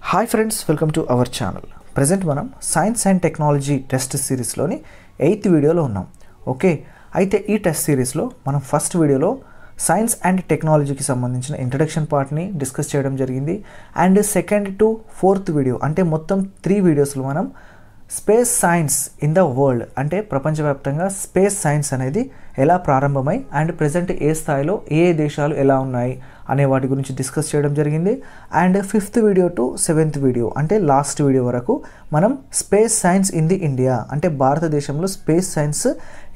Hi friends, welcome to our channel. Present మనం science and technology test సిరీస్లోని 8th వీడియోలో ఉన్నాం. ఓకే, అయితే ఈ టెస్ట్ సిరీస్లో మనం ఫస్ట్ వీడియోలో సైన్స్ అండ్ టెక్నాలజీకి సంబంధించిన ఇంట్రడక్షన్ పార్ట్ని డిస్కస్ చేయడం జరిగింది. And second to 4th video అంటే మొత్తం 3 వీడియోస్లో మనం space science in the world అంటే ప్రపంచవ్యాప్తంగా స్పేస్ సైన్స్ అనేది ఎలా ప్రారంభమై అండ్ ప్రజెంట్ ఏ స్థాయిలో ఏ దేశాలు ఎలా ఉన్నాయి అనే వాటి గురించి డిస్కస్ చేయడం జరిగింది. And 5th video to 7th video అంటే లాస్ట్ వీడియో వరకు మనం space science in the India అంటే భారతదేశంలో స్పేస్ సైన్స్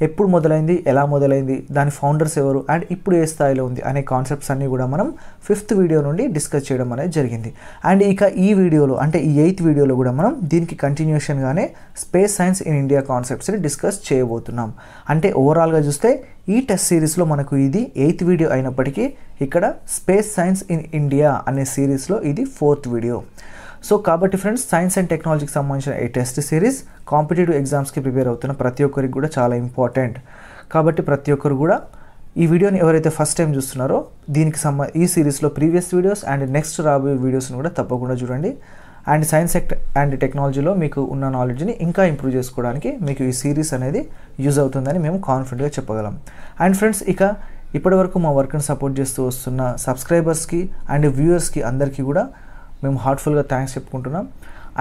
ఎప్పుడు మొదలైంది, ఎలా మొదలైంది, దాని ఫౌండర్స్ ఎవరు అండ్ ఇప్పుడు ఏ స్థాయిలో ఉంది అనే కాన్సెప్ట్స్ అన్నీ కూడా మనం 5th వీడియో నుండి డిస్కస్ చేయడం అనేది జరిగింది. అండ్ ఇక ఈ వీడియోలో అంటే ఈ 8th వీడియోలో కూడా మనం దీనికి కంటిన్యూషన్గానే స్పేస్ సైన్స్ ఇన్ ఇండియా కాన్సెప్ట్స్ని డిస్కస్ చేయబోతున్నాం. అంటే ఓవరాల్గా చూస్తే ఈ టెస్ట్ సిరీస్లో మనకు ఇది 8th వీడియో అయినప్పటికీ ఇక్కడ స్పేస్ సైన్స్ ఇన్ ఇండియా అనే సిరీస్లో ఇది 4th వీడియో. సో కాబట్టి ఫ్రెండ్స్, సైన్స్ అండ్ టెక్నాలజీకి సంబంధించిన ఈ టెస్ట్ సిరీస్ కాంపిటేటివ్ ఎగ్జామ్స్కి ప్రిపేర్ అవుతున్న ప్రతి ఒక్కరికి కూడా చాలా ఇంపార్టెంట్. కాబట్టి ప్రతి ఒక్కరు కూడా ఈ వీడియోని ఎవరైతే ఫస్ట్ టైం చూస్తున్నారో దీనికి ఈ సిరీస్లో ప్రీవియస్ వీడియోస్ అండ్ నెక్స్ట్ రాబోయే వీడియోస్ని కూడా తప్పకుండా చూడండి. అండ్ సైన్స్ అండ్ టెక్నాలజీలో మీకు ఉన్న నాలెడ్జ్ని ఇంకా ఇంప్రూవ్ చేసుకోవడానికి మీకు ఈ సిరీస్ అనేది యూజ్ అవుతుందని మేము కాన్ఫిడెంట్గా చెప్పగలం. అండ్ ఫ్రెండ్స్, ఇక ఇప్పటివరకు మా వర్క్ని సపోర్ట్ చేస్తూ వస్తున్న సబ్స్క్రైబర్స్కి అండ్ వ్యూవర్స్కి అందరికీ కూడా మేము హార్ట్ఫుల్గా థ్యాంక్స్ చెప్పుకుంటున్నాం.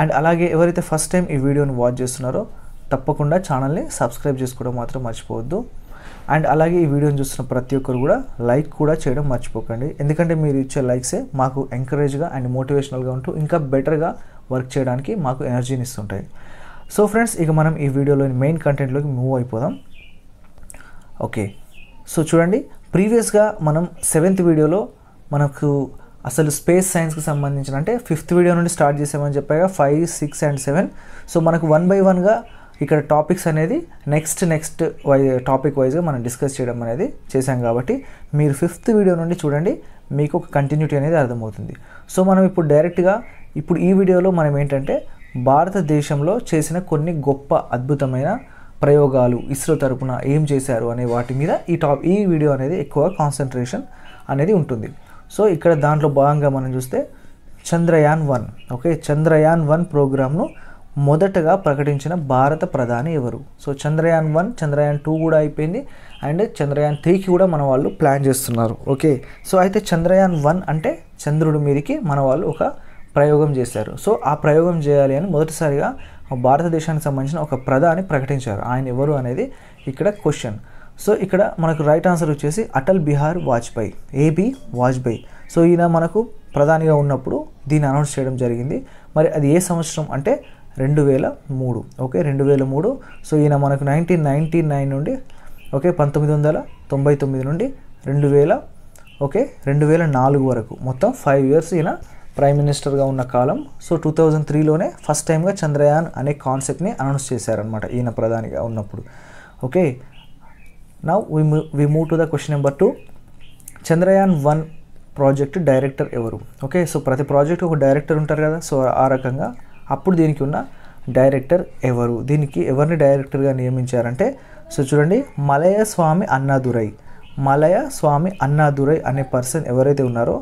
అండ్ అలాగే ఎవరైతే ఫస్ట్ టైం ఈ వీడియోని వాచ్ చేస్తున్నారో తప్పకుండా ఛానల్ని సబ్స్క్రైబ్ చేసుకోవడం మాత్రం మర్చిపోవద్దు. అండ్ అలాగే ఈ వీడియోని చూస్తున్న ప్రతి ఒక్కరు కూడా లైక్ కూడా చేయడం మర్చిపోకండి. ఎందుకంటే మీరు ఇచ్చే లైక్సే మాకు ఎంకరేజ్గా అండ్ మోటివేషనల్గా ఉంటూ ఇంకా బెటర్గా వర్క్ చేయడానికి మాకు ఎనర్జీని ఇస్తుంటాయి. సో ఫ్రెండ్స్, ఇక మనం ఈ వీడియోలోని మెయిన్ కంటెంట్లోకి మూవ్ అయిపోదాం. ఓకే, సో చూడండి, ప్రీవియస్గా మనం 7th వీడియోలో మనకు అసలు స్పేస్ సైన్స్కి సంబంధించిన అంటే 5th వీడియో నుండి స్టార్ట్ చేసామని చెప్పాక 5, 6 and 7. సో మనకు 1 by 1గా ఇక్కడ టాపిక్స్ అనేది నెక్స్ట్ టాపిక్ వైజ్గా మనం డిస్కస్ చేయడం అనేది చేశాం. కాబట్టి మీరు 5th వీడియో నుండి చూడండి, మీకు ఒక కంటిన్యూటీ అనేది అర్థమవుతుంది. సో మనం ఇప్పుడు డైరెక్ట్గా ఈ వీడియోలో మనం ఏంటంటే భారతదేశంలో చేసిన కొన్ని గొప్ప అద్భుతమైన ప్రయోగాలు ఇస్రో తరపున ఏం చేశారు అనే వాటి మీద ఈ వీడియో అనేది ఎక్కువ కాన్సన్ట్రేషన్ అనేది ఉంటుంది. సో ఇక్కడ దాంట్లో భాగంగా మనం చూస్తే చంద్రయాన్ 1. ఓకే, చంద్రయాన్ 1 ప్రోగ్రామ్ను మొదటగా ప్రకటించిన భారత ప్రధాని ఎవరు? సో చంద్రయాన్ 1, చంద్రయాన్ 2 కూడా అయిపోయింది అండ్ చంద్రయాన్ 3కి కూడా మన వాళ్ళు ప్లాన్ చేస్తున్నారు. ఓకే, సో అయితే చంద్రయాన్ 1 అంటే చంద్రుడి మీదకి మన వాళ్ళు ఒక ప్రయోగం చేశారు. సో ఆ ప్రయోగం చేయాలి అని మొదటిసారిగా భారతదేశానికి సంబంధించిన ఒక ప్రధాని ప్రకటించారు. ఆయన ఎవరు అనేది ఇక్కడ క్వశ్చన్. సో ఇక్కడ మనకు రైట్ ఆన్సర్ వచ్చేసి అటల్ బిహారీ వాజ్పేయి, ఏబి వాజ్పేయి. సో ఈయన మనకు ప్రధానిగా ఉన్నప్పుడు దీన్ని అనౌన్స్ చేయడం జరిగింది. మరి అది ఏ సంవత్సరం అంటే 2003. ఓకే, 2003. సో ఈయన మనకు 1999 నుండి 1999 నుండి 2004 వరకు మొత్తం 5 years ఈయన ప్రైమ్ మినిస్టర్గా ఉన్న కాలం. సో 2003లోనే ఫస్ట్ టైంగా చంద్రయాన్ అనే కాన్సెప్ట్ని అనౌన్స్ చేశారనమాట ఈయన ప్రధానిగా ఉన్నప్పుడు. Okay, now we move to the question number 2. Chandrayaan 1 project director ఎవరు? ఓకే, సో ప్రతి ప్రాజెక్ట్ ఒక డైరెక్టర్ ఉంటారు కదా. సో ఆ రకంగా అప్పుడు దీనికి ఉన్న డైరెక్టర్ ఎవరు? దీనికి ఎవరిని డైరెక్టర్గా నియమించారంటే సో చూడండి, మలయ స్వామి అన్నాదురై అనే పర్సన్ ఎవరైతే ఉన్నారో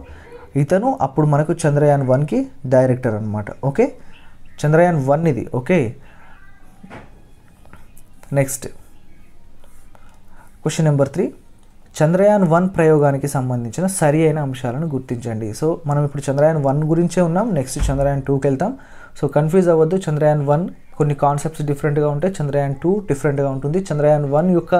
ఇతను అప్పుడు మనకు చంద్రయాన్ 1కి డైరెక్టర్ అనమాట. ఓకే, చంద్రయాన్ 1 ఇది. Okay, next question number 3. Chandrayaan 1 ప్రయోగానికి సంబంధించిన సరి అయిన అంశాలను గుర్తించండి. సో మనం ఇప్పుడు చంద్రయాన్ 1 గురించే ఉన్నాం, నెక్స్ట్ చంద్రయాన్ 2కి వెళ్తాం. సో కన్ఫ్యూజ్ అవ్వద్దు. చంద్రయాన్ 1 కొన్ని కాన్సెప్ట్స్ డిఫరెంట్గా ఉంటాయి, చంద్రయాన్ 2 డిఫరెంట్గా ఉంటుంది. చంద్రయాన్ 1 యొక్క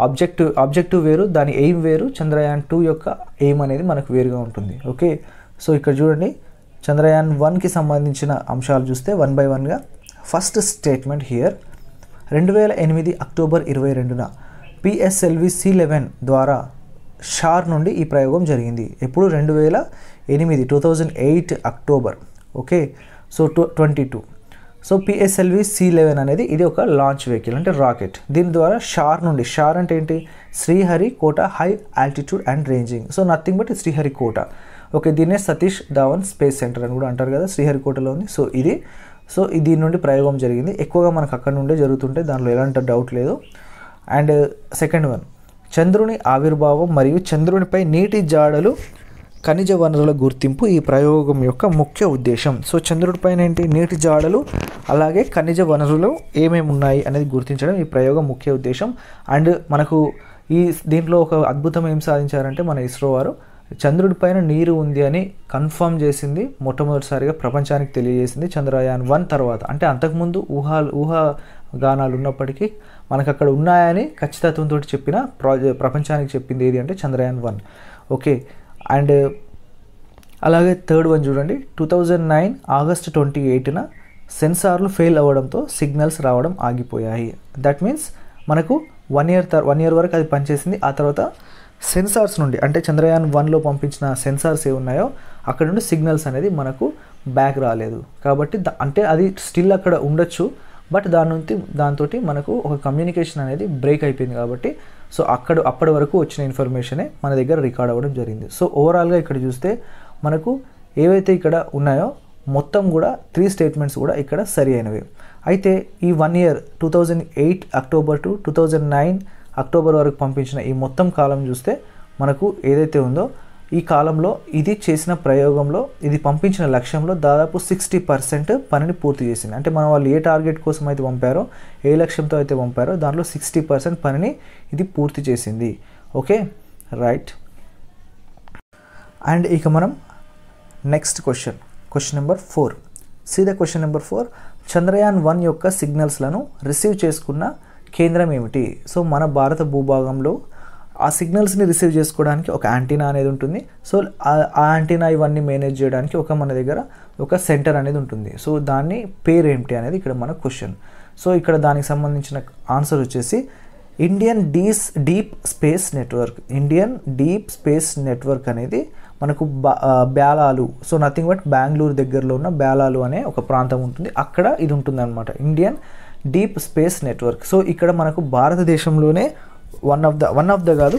ఆబ్జెక్టివ్ వేరు, దాని ఎయిమ్ వేరు. చంద్రయాన్ 2 యొక్క ఎయిమ్ అనేది మనకు వేరుగా ఉంటుంది. ఓకే, సో ఇక్కడ చూడండి, చంద్రయాన్ 1కి సంబంధించిన అంశాలు చూస్తే 1 by 1గా ఫస్ట్ స్టేట్మెంట్ హియర్ 2008 అక్టోబర్ 22న PSLV C11 ద్వారా షార్ నుండి ఈ ప్రయోగం జరిగింది. ఎప్పుడు 2008 October. Okay, so 22. So PSLV C11 అనేది ఇది ఒక లాంచ్ వెహికల్ అంటే రాకెట్. దీని ద్వారా షార్ అంటే ఏంటి? Sriharikota high altitude and ranging. So nothing but Sriharikota. Okay, దీన్నే సతీష్ ధావన్ స్పేస్ సెంటర్ అని కూడా అంటారు కదా, శ్రీహరికోటలో ఉంది. సో దీని నుండి ప్రయోగం జరిగింది. ఎక్కువగా మనకు అక్కడ నుండే జరుగుతుంటే దాంట్లో ఎలాంటి డౌట్ లేదు. అండ్ సెకండ్ వన్, చంద్రుని ఆవిర్భావం మరియు చంద్రునిపై నీటి జాడలు ఖనిజ వనరుల గుర్తింపు ఈ ప్రయోగం యొక్క ముఖ్య ఉద్దేశం. సో చంద్రుడి పైన ఏంటి, నీటి జాడలు అలాగే ఖనిజ వనరులు ఏమేమి ఉన్నాయి అనేది గుర్తించడం ఈ ప్రయోగం ముఖ్య ఉద్దేశం. అండ్ మనకు దీంట్లో ఒక అద్భుతం ఏం సాధించారంటే మన ఇస్రో వారు చంద్రుడి పైన నీరు ఉంది అని కన్ఫర్మ్ చేసింది, మొట్టమొదటిసారిగా ప్రపంచానికి తెలియజేసింది చంద్రయాన్ 1 తర్వాత. అంటే అంతకుముందు ఊహాగానాలు ఉన్నప్పటికీ మనకు అక్కడ ఉన్నాయని ఖచ్చితత్వంతో చెప్పిన ప్రపంచానికి చెప్పింది ఏది అంటే చంద్రయాన్ 1. ఓకే, అండ్ అలాగే థర్డ్ వన్ చూడండి, 2009 ఆగస్ట్ 28న సెన్సార్లు ఫెయిల్ అవ్వడంతో సిగ్నల్స్ రావడం ఆగిపోయాయి. దట్ మీన్స్ మనకు 1 ఇయర్ వరకు అది పనిచేసింది. ఆ తర్వాత సెన్సార్స్ నుండి అంటే చంద్రయాన్ 1లో పంపించిన సెన్సార్స్ ఏ ఉన్నాయో అక్కడ నుండి సిగ్నల్స్ అనేది మనకు బ్యాక్ రాలేదు. కాబట్టి అంటే అది స్టిల్ అక్కడ ఉండొచ్చు, బట్ దాంతో మనకు ఒక కమ్యూనికేషన్ అనేది బ్రేక్ అయిపోయింది. కాబట్టి సో అప్పటి వరకు వచ్చిన ఇన్ఫర్మేషనే మన దగ్గర రికార్డ్ అవ్వడం జరిగింది. సో ఓవరాల్గా ఇక్కడ చూస్తే మనకు ఏవైతే ఇక్కడ ఉన్నాయో మొత్తం కూడా 3 స్టేట్మెంట్స్ కూడా ఇక్కడ సరి అయినవి. అయితే ఈ 1 ఇయర్ 2008 అక్టోబర్ టు 2009 అక్టోబర్ వరకు పంపించిన ఈ మొత్తం కాలం చూస్తే మనకు ఏదైతే ఉందో ఈ కాలంలో ఇది చేసిన ప్రయోగంలో ఇది పంపించిన లక్ష్యంలో దాదాపు 60% పనిని పూర్తి చేసింది. అంటే మన వాళ్ళు ఏ టార్గెట్ కోసం అయితే పంపారో, ఏ లక్ష్యంతో అయితే పంపారో దాంట్లో 60% పనిని ఇది పూర్తి చేసింది. Okay, right. అండ్ ఇక మనం నెక్స్ట్ క్వశ్చన్ నెంబర్ 4. సీదా క్వశ్చన్ నెంబర్ 4, చంద్రయాన్ 1 యొక్క సిగ్నల్స్లను రిసీవ్ చేసుకున్న కేంద్రం ఏమిటి? సో మన భారత భూభాగంలో ఆ సిగ్నల్స్ని రిసీవ్ చేసుకోవడానికి ఒక యాంటీనా అనేది ఉంటుంది. సో ఆ యాంటీనా ఇవన్నీ మేనేజ్ చేయడానికి మన దగ్గర ఒక సెంటర్ అనేది ఉంటుంది. సో దాన్ని పేరు ఏమిటి అనేది ఇక్కడ మన క్వశ్చన్. సో ఇక్కడ దానికి సంబంధించిన ఆన్సర్ వచ్చేసి Indian deep space network. Indian deep space network అనేది మనకు బ్యాలాలు, సో నథింగ్ బట్ బెంగళూరు దగ్గరలో ఉన్న బ్యాలాలు అనే ఒక ప్రాంతం ఉంటుంది, అక్కడ ఇది ఉంటుంది అనమాట, Indian deep space network. So ఇక్కడ మనకు భారతదేశంలోనే వన్ ఆఫ్ ద కాదు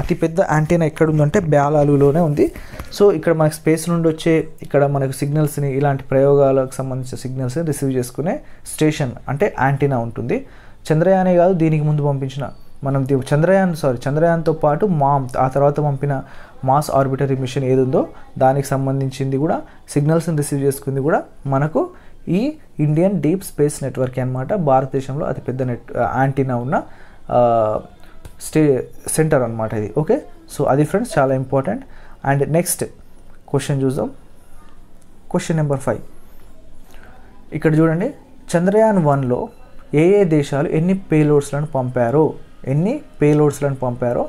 అతిపెద్ద యాంటీనా ఎక్కడ ఉందంటే బ్యాలాలులోనే ఉంది. సో ఇక్కడ మనకు స్పేస్ నుండి వచ్చే ఇక్కడ మనకు సిగ్నల్స్ని, ఇలాంటి ప్రయోగాలకు సంబంధించిన సిగ్నల్స్ని రిసీవ్ చేసుకునే స్టేషన్ అంటే యాంటీనా ఉంటుంది. చంద్రయానే కాదు, దీనికి ముందు పంపించిన చంద్రయాన్తో పాటు ఆ తర్వాత పంపిన మాస్ ఆర్బిటరీ మిషన్ ఏది ఉందో దానికి సంబంధించింది కూడా సిగ్నల్స్ని రిసీవ్ చేసుకుంది కూడా మనకు ఈ ఇండియన్ డీప్ స్పేస్ నెట్వర్క్ అన్నమాట. భారతదేశంలో అతిపెద్ద యాంటీనా ఉన్న సెంటర్ అనమాట ఇది. ఓకే, సో అది ఫ్రెండ్స్ చాలా ఇంపార్టెంట్. అండ్ నెక్స్ట్ క్వశ్చన్ చూద్దాం. Question number 5. ఇక్కడ చూడండి, చంద్రయాన్ 1లో ఏ దేశాలు ఎన్ని పేలోడ్స్లను పంపారో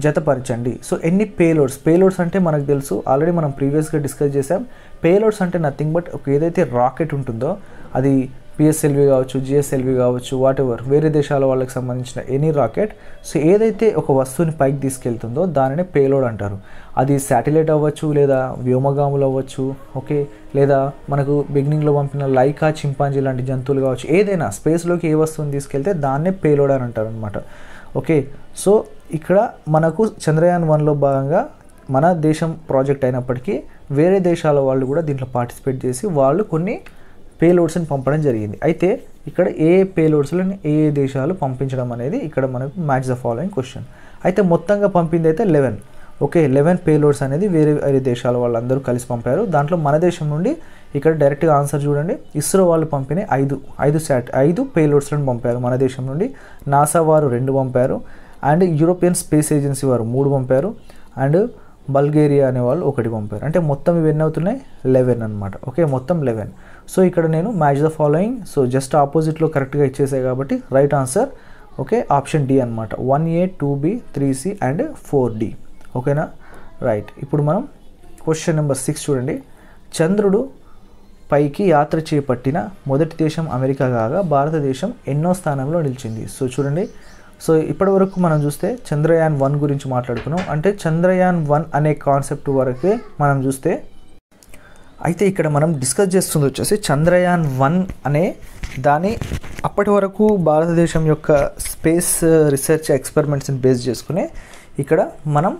జతపరచండి. సో ఎన్ని పేలోడ్స్ అంటే మనకు తెలుసు, ఆల్రెడీ మనం ప్రీవియస్గా డిస్కస్ చేసాం. పేలోడ్స్ అంటే నథింగ్ బట్ ఏదైతే రాకెట్ ఉంటుందో అది పిఎస్ఎల్వి కావచ్చు, జిఎస్ఎల్వి కావచ్చు, వాట్ ఎవర్ వేరే దేశాల వాళ్ళకి సంబంధించిన ఎనీ రాకెట్. సో ఏదైతే ఒక వస్తువుని పైకి తీసుకెళ్తుందో దానినే పేలోడ్ అంటారు. అది శాటిలైట్ అవ్వచ్చు, లేదా వ్యోమగాములు అవ్వచ్చు, ఓకే, లేదా మనకు బిగినింగ్లో పంపిన లైకా, చింపాంజీ లాంటి జంతువులు కావచ్చు, ఏదైనా స్పేస్లోకి ఏ వస్తువుని తీసుకెళ్తే దాన్నే పేలోడ్ అని అంటారు అనమాట. ఓకే, సో ఇక్కడ మనకు చంద్రయాన్ 1లో భాగంగా మన దేశం ప్రాజెక్ట్ అయినప్పటికీ వేరే దేశాల వాళ్ళు కూడా దీంట్లో పార్టిసిపేట్ చేసి వాళ్ళు కొన్ని పేలోడ్స్ని పంపడం జరిగింది. అయితే ఇక్కడ ఏ పేలోడ్స్లను ఏ దేశాలు పంపించడం అనేది ఇక్కడ మనకు మ్యాచ్ ద ఫాలోయింగ్ క్వశ్చన్. అయితే మొత్తంగా పంపింది అయితే 11. ఓకే, 11 పేలోడ్స్ అనేది వేరే దేశాల వాళ్ళందరూ కలిసి పంపారు. దాంట్లో మన దేశం నుండి ఇక్కడ డైరెక్ట్గా ఆన్సర్ చూడండి, ఇస్రో వాళ్ళు పంపిన 5 పేలోడ్స్లను పంపారు మన దేశం నుండి. నాసా వారు 2 పంపారు, అండ్ యూరోపియన్ స్పేస్ ఏజెన్సీ వారు 3 పంపారు, అండ్ బల్గేరియా అనే వాళ్ళు 1 పంపారు. అంటే మొత్తం ఇవి ఎన్ని అవుతున్నాయి? 11 అనమాట. ఓకే, మొత్తం 11. సో ఇక్కడ నేను match the following, so just ఆపోజిట్లో కరెక్ట్గా ఇచ్చేసాయి కాబట్టి right answer okay option D అనమాట. 1A, 2B, 3C and 4D. ఓకేనా, రైట్. ఇప్పుడు మనం క్వశ్చన్ నెంబర్ 6 చూడండి. చంద్రుడు పైకి యాత్ర చేపట్టిన మొదటి దేశం అమెరికా కాగా భారతదేశం ఎన్నో స్థానంలో నిలిచింది? సో చూడండి, సో ఇప్పటి వరకు మనం చూస్తే చంద్రయాన్ 1 గురించి మాట్లాడుకున్నాం. అంటే చంద్రయాన్ 1 అనే కాన్సెప్ట్ వరకే మనం చూస్తే, అయితే ఇక్కడ మనం డిస్కస్ చేస్తుంది వచ్చేసి చంద్రయాన్ 1 అనే దాని అప్పటి వరకు భారతదేశం యొక్క స్పేస్ రీసెర్చ్ ఎక్స్పెరిమెంట్స్ని బేస్ చేసుకుని ఇక్కడ మనం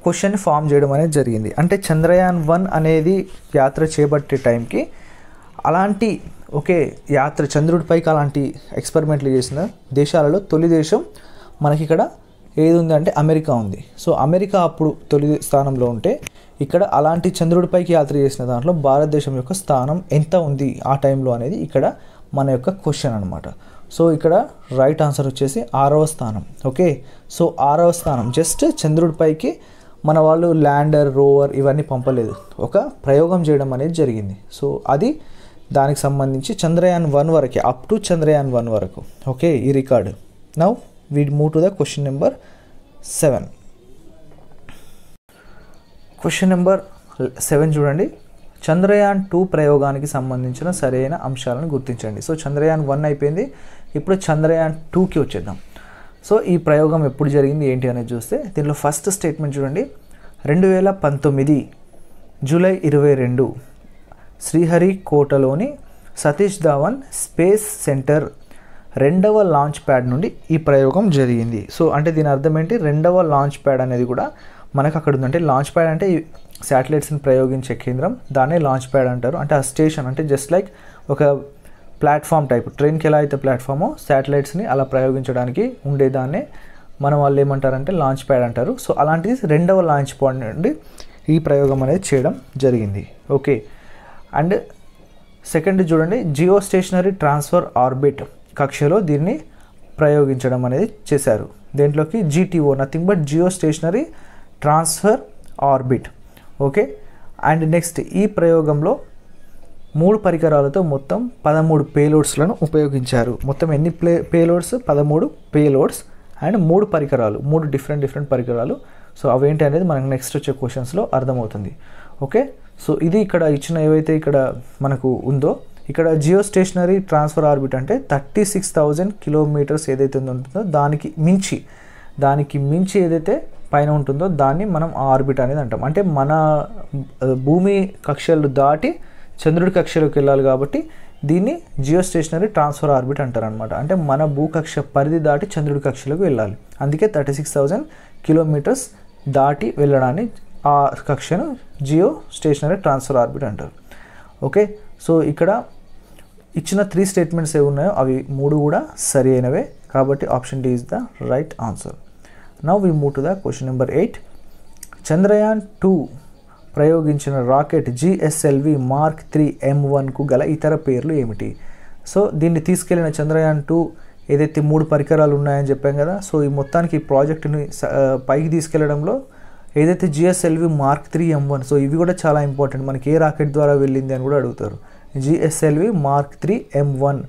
క్వశ్చన్ని ఫామ్ చేయడం అనేది జరిగింది. అంటే చంద్రయాన్ 1 అనేది యాత్ర చేపట్టే టైంకి అలాంటి యాత్ర చంద్రుడిపైకి అలాంటి ఎక్స్పెరిమెంట్లు చేసిన దేశాలలో తొలి దేశం మనకి ఇక్కడ ఏది ఉంది అంటే అమెరికా ఉంది. సో అమెరికా అప్పుడు తొలి స్థానంలో ఉంటే ఇక్కడ అలాంటి చంద్రుడిపైకి యాత్ర చేసిన దాంట్లో భారతదేశం యొక్క స్థానం ఎంత ఉంది ఆ టైంలో అనేది ఇక్కడ మన యొక్క క్వశ్చన్ అనమాట. సో ఇక్కడ రైట్ ఆన్సర్ వచ్చేసి 6వ స్థానం. ఓకే, సో 6వ స్థానం. జస్ట్ చంద్రుడిపైకి మన వాళ్ళు ల్యాండర్, రోవర్ ఇవన్నీ పంపలేదు, ఒక ప్రయోగం చేయడం అనేది జరిగింది. సో అది దానికి సంబంధించి చంద్రయాన్ 1 వరకే, అప్ టు చంద్రయాన్ 1 వరకు. ఓకే, ఈ record. Now we move to the question number 7. Question number 7 చూడండి. చంద్రయాన్ 2 ప్రయోగానికి సంబంధించిన సరైన అంశాలను గుర్తించండి. సో చంద్రయాన్ 1 అయిపోయింది, ఇప్పుడు చంద్రయాన్ 2కి వచ్చేద్దాం. సో ఈ ప్రయోగం ఎప్పుడు జరిగింది ఏంటి అనేది చూస్తే దీనిలో ఫస్ట్ స్టేట్మెంట్ చూడండి. 2019 జూలై 22 శ్రీహరికోటలోని సతీష్ ధావన్ స్పేస్ సెంటర్ 2వ లాంచ్ ప్యాడ్ నుండి ఈ ప్రయోగం జరిగింది. సో అంటే దీని అర్థం ఏంటి, 2వ లాంచ్ ప్యాడ్ అనేది కూడా మనకు అక్కడ ఉంది. అంటే లాంచ్ ప్యాడ్ అంటే శాటిలైట్స్ని ప్రయోగించే కేంద్రం, దాన్నే లాంచ్ ప్యాడ్ అంటారు. అంటే ఆ స్టేషన్ అంటే జస్ట్ లైక్ ఒక ప్లాట్ఫామ్ టైప్, ట్రైన్కి ఎలా అయితే ప్లాట్ఫామో శాటిలైట్స్ని అలా ప్రయోగించడానికి ఉండేదాన్నే మన వాళ్ళు ఏమంటారంటే లాంచ్ ప్యాడ్ అంటారు. సో అలాంటిది 2వ లాంచ్ ప్యాడ్ నుండి ఈ ప్రయోగం అనేది చేయడం జరిగింది. ఓకే, అండ్ సెకండ్ చూడండి, జియో స్టేషనరీ ట్రాన్స్ఫర్ ఆర్బిట్ కక్షలో దీన్ని ప్రయోగించడం అనేది చేశారు. దేంట్లోకి, GTO, nothing but geostationary transfer orbit. Okay, and next ఈ ప్రయోగంలో 3 పరికరాలతో మొత్తం 13 పేలోడ్స్లను ఉపయోగించారు. మొత్తం ఎన్ని పేలోడ్స్? 13 పేలోడ్స్ అండ్ 3 పరికరాలు, 3 డిఫరెంట్ పరికరాలు. సో అవేంటి అనేది మనకు నెక్స్ట్ వచ్చే క్వశ్చన్స్లో అర్థమవుతుంది. ఓకే, సో ఇది ఇక్కడ ఇచ్చిన ఏవైతే ఇక్కడ మనకు ఉందో, ఇక్కడ జియో స్టేషనరీ ట్రాన్స్ఫర్ ఆర్బిట్ అంటే 36,000 కిలోమీటర్స్ ఏదైతే ఉంటుందో దానికి మించి ఏదైతే పైన ఉంటుందో దాన్ని మనం ఆర్బిట్ అనేది అంటాం. అంటే మన భూమి కక్షలు దాటి చంద్రుడి కక్షలోకి వెళ్ళాలి కాబట్టి దీన్ని జియో స్టేషనరీ ట్రాన్స్ఫర్ ఆర్బిట్ అంటారు అనమాట. అంటే మన భూకక్ష పరిధి దాటి చంద్రుడి కక్షలోకి వెళ్ళాలి, అందుకే 36,000 కిలోమీటర్స్ దాటి వెళ్ళడాన్ని ఆ కక్షను జియో స్టేషనరీ ట్రాన్స్ఫర్ ఆర్బిట్ అంటారు. ఓకే, సో ఇక్కడ ఇచ్చిన 3 స్టేట్మెంట్స్ ఏవి ఉన్నాయో అవి 3 కూడా సరి అయినవే, కాబట్టి option D is the right answer. Now we move to the question number 8. Chandrayaan 2 ప్రయోగించిన రాకెట్ GSLV Mark 3 M1కు గల ఇతర పేర్లు ఏమిటి? సో దీన్ని తీసుకెళ్లిన చంద్రయాన్ 2 ఏదైతే 3 పరికరాలు ఉన్నాయని చెప్పాం కదా, సో ఈ మొత్తానికి ఈ ప్రాజెక్టుని పైకి తీసుకెళ్లడంలో ఏదైతే GSLV Mark 3 M1, సో ఇవి కూడా చాలా ఇంపార్టెంట్, మనకి ఏ రాకెట్ ద్వారా వెళ్ళింది అని కూడా అడుగుతారు. GSLV Mark 3 M1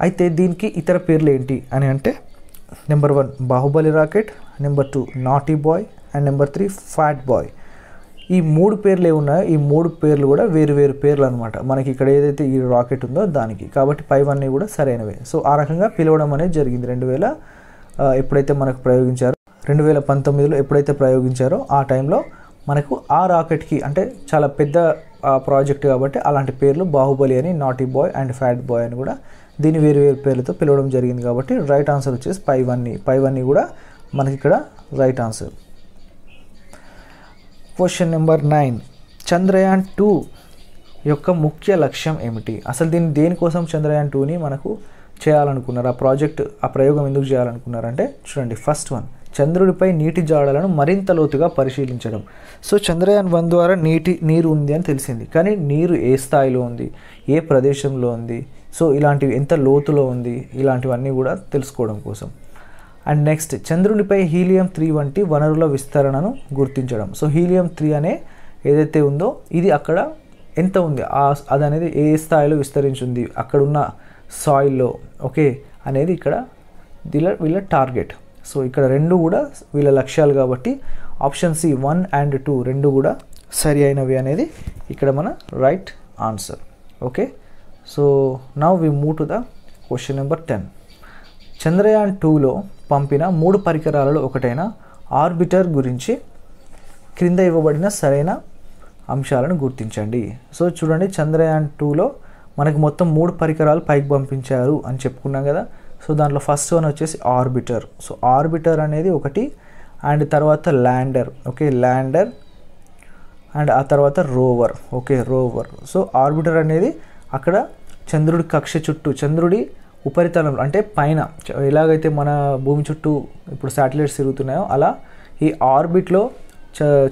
అయితే దీనికి ఇతర పేర్లు ఏంటి అని అంటే, number 1 Baahubali rocket, number 2 naughty boy and number 3 fat bye. ఈ 3 పేర్లు ఏమున్నాయో ఈ 3 పేర్లు కూడా వేరు పేర్లు అనమాట మనకి ఇక్కడ ఏదైతే ఈ రాకెట్ ఉందో దానికి, కాబట్టి పైవన్నీ కూడా సరైనవే. సో ఆ రకంగా పిలవడం అనేది జరిగింది. 2000 ఎప్పుడైతే మనకు ప్రయోగించారో, 2019లో ఎప్పుడైతే ప్రయోగించారో ఆ టైంలో మనకు ఆ రాకెట్కి అంటే చాలా పెద్ద ప్రాజెక్ట్ కాబట్టి అలాంటి పేర్లు బాహుబలి అని, naughty boy and fat bye అని కూడా దీన్ని వేరు పేర్లతో పిలవడం జరిగింది. కాబట్టి రైట్ ఆన్సర్ వచ్చేసి పైవన్నీ కూడా మనకి ఇక్కడ right answer. Question number 9. Chandrayaan 2 యొక్క ముఖ్య లక్ష్యం ఏమిటి? అసలు దేనికోసం చంద్రయాన్ 2ని మనకు చేయాలనుకున్నారు, ఆ ప్రయోగం ఎందుకు చేయాలనుకున్నారంటే చూడండి, ఫస్ట్ వన్ చంద్రుడిపై నీటి జాడలను మరింత లోతుగా పరిశీలించడం. సో చంద్రయాన్ 1 ద్వారా నీరు ఉంది అని తెలిసింది, కానీ నీరు ఏ స్థాయిలో ఉంది, ఏ ప్రదేశంలో ఉంది, సో ఇలాంటివి ఎంత లోతులో ఉంది, ఇలాంటివన్నీ కూడా తెలుసుకోవడం కోసం. అండ్ నెక్స్ట్ చంద్రునిపై హీలియం-3 వంటి వనరుల విస్తరణను గుర్తించడం. సో హీలియం-3 అనే ఏదైతే ఉందో ఇది అక్కడ ఎంత ఉంది, అది అనేది ఏ స్థాయిలో విస్తరించింది అక్కడున్న సాయిల్లో, ఓకే అనేది ఇక్కడ వీళ్ళ టార్గెట్. సో ఇక్కడ 2 కూడా వీళ్ళ లక్ష్యాలు కాబట్టి ఆప్షన్ సి 1 and 2 2 కూడా సరి అయినవి అనేది ఇక్కడ మన right answer. Okay, so now we move to the question number 10. Chandrayaan 2లో పంపిన 3 పరికరాలలో ఒకటైన ఆర్బిటర్ గురించి క్రింద ఇవ్వబడిన సరైన అంశాలను గుర్తించండి. సో చూడండి, చంద్రయాన్ 2లో మనకు మొత్తం 3 పరికరాలు పైకి పంపించారు అని చెప్పుకున్నాం కదా. సో దాంట్లో ఫస్ట్ వన్ వచ్చేసి ఆర్బిటర్. సో ఆర్బిటర్ అనేది ఒకటి, అండ్ తర్వాత ల్యాండర్, ఓకే ల్యాండర్, అండ్ ఆ తర్వాత rover, okay rover. So orbiter అనేది అక్కడ చంద్రుడి కక్ష చుట్టూ, చంద్రుడి ఉపరితలంలో అంటే పైన ఎలాగైతే మన భూమి చుట్టూ ఇప్పుడు శాటిలైట్స్ తిరుగుతున్నాయో అలా ఈ ఆర్బిట్లో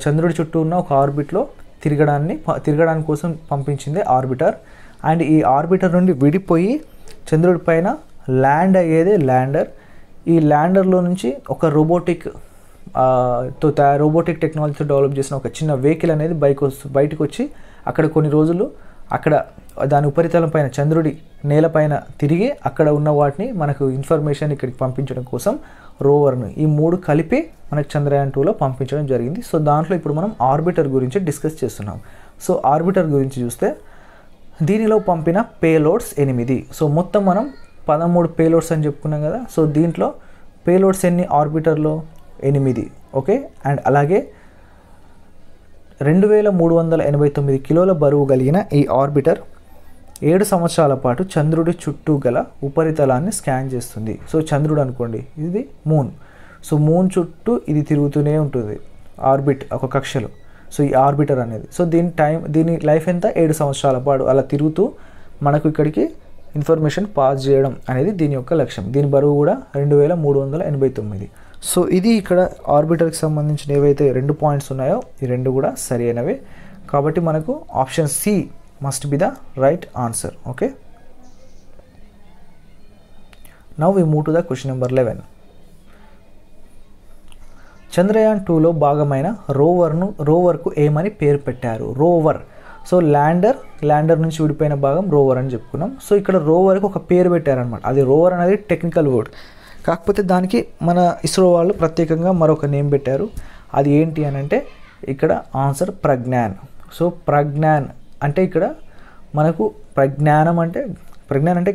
చంద్రుడి చుట్టూ ఉన్న ఒక ఆర్బిట్లో తిరగడానికి కోసం పంపించింది ఆర్బిటర్. అండ్ ఈ ఆర్బిటర్ నుండి విడిపోయి చంద్రుడి పైన ల్యాండ్ అయ్యేదే ల్యాండర్. ఈ ల్యాండర్లో నుంచి ఒక రోబోటిక్ టెక్నాలజీతో డెవలప్ చేసిన ఒక చిన్న వెహికల్ అనేది బయటకు వచ్చి అక్కడ కొన్ని రోజులు అక్కడ దాని ఉపరితలం పైన చంద్రుడి నేలపైన తిరిగి అక్కడ ఉన్న వాటిని మనకు ఇన్ఫర్మేషన్ ఇక్కడికి పంపించడం కోసం రోవర్ను ఈ 3 కలిపి మనకు చంద్రయాన్ 2లో పంపించడం జరిగింది. సో దాంట్లో ఇప్పుడు మనం ఆర్బిటర్ గురించి డిస్కస్ చేస్తున్నాం. సో ఆర్బిటర్ గురించి చూస్తే దీనిలో పంపిన పేలోడ్స్ 8. సో మొత్తం మనం 13 పేలోడ్స్ అని చెప్పుకున్నాం కదా. సో దీంట్లో పేలోడ్స్ ఎన్ని ఆర్బిటర్లో 8. ఓకే. అండ్ అలాగే 2389 కిలోల బరువు కలిగిన ఈ ఆర్బిటర్ 7 సంవత్సరాల పాటు చంద్రుడి చుట్టూ గల ఉపరితలాన్ని స్కాన్ చేస్తుంది. సో చంద్రుడు అనుకోండి, ఇది మూన్. సో మూన్ చుట్టూ ఇది తిరుగుతూనే ఉంటుంది ఆర్బిట్ ఒక కక్షలో. సో ఈ ఆర్బిటర్ అనేది సో దీని లైఫ్ ఎంత 7 సంవత్సరాల పాటు అలా తిరుగుతూ మనకు ఇక్కడికి ఇన్ఫర్మేషన్ పాస్ చేయడం అనేది దీని యొక్క లక్ష్యం. దీని బరువు కూడా 2389. సో ఇది ఇక్కడ ఆర్బిటర్కి సంబంధించిన ఏవైతే 2 పాయింట్స్ ఉన్నాయో ఈ 2 కూడా సరి అయినవే. కాబట్టి మనకు option C must be the right answer. Okay. Now we move to the question number 11. Chandrayaan 2లో భాగమైన రోవర్కు ఏమని పేరు పెట్టారు? రోవర్. సో ల్యాండర్ నుంచి విడిపోయిన భాగం రోవర్ అని చెప్పుకున్నాం. సో ఇక్కడ రోవర్కి ఒక పేరు పెట్టారనమాట. అది రోవర్ అనేది టెక్నికల్ వర్డ్, కాకపోతే దానికి మన ఇస్రో వాళ్ళు ప్రత్యేకంగా మరొక నేమ్ పెట్టారు. అది ఏంటి అని అంటే ఇక్కడ ఆన్సర్ ప్రజ్ఞాన్. సో ప్రజ్ఞాన్ అంటే ఇక్కడ మనకు ప్రజ్ఞానం అంటే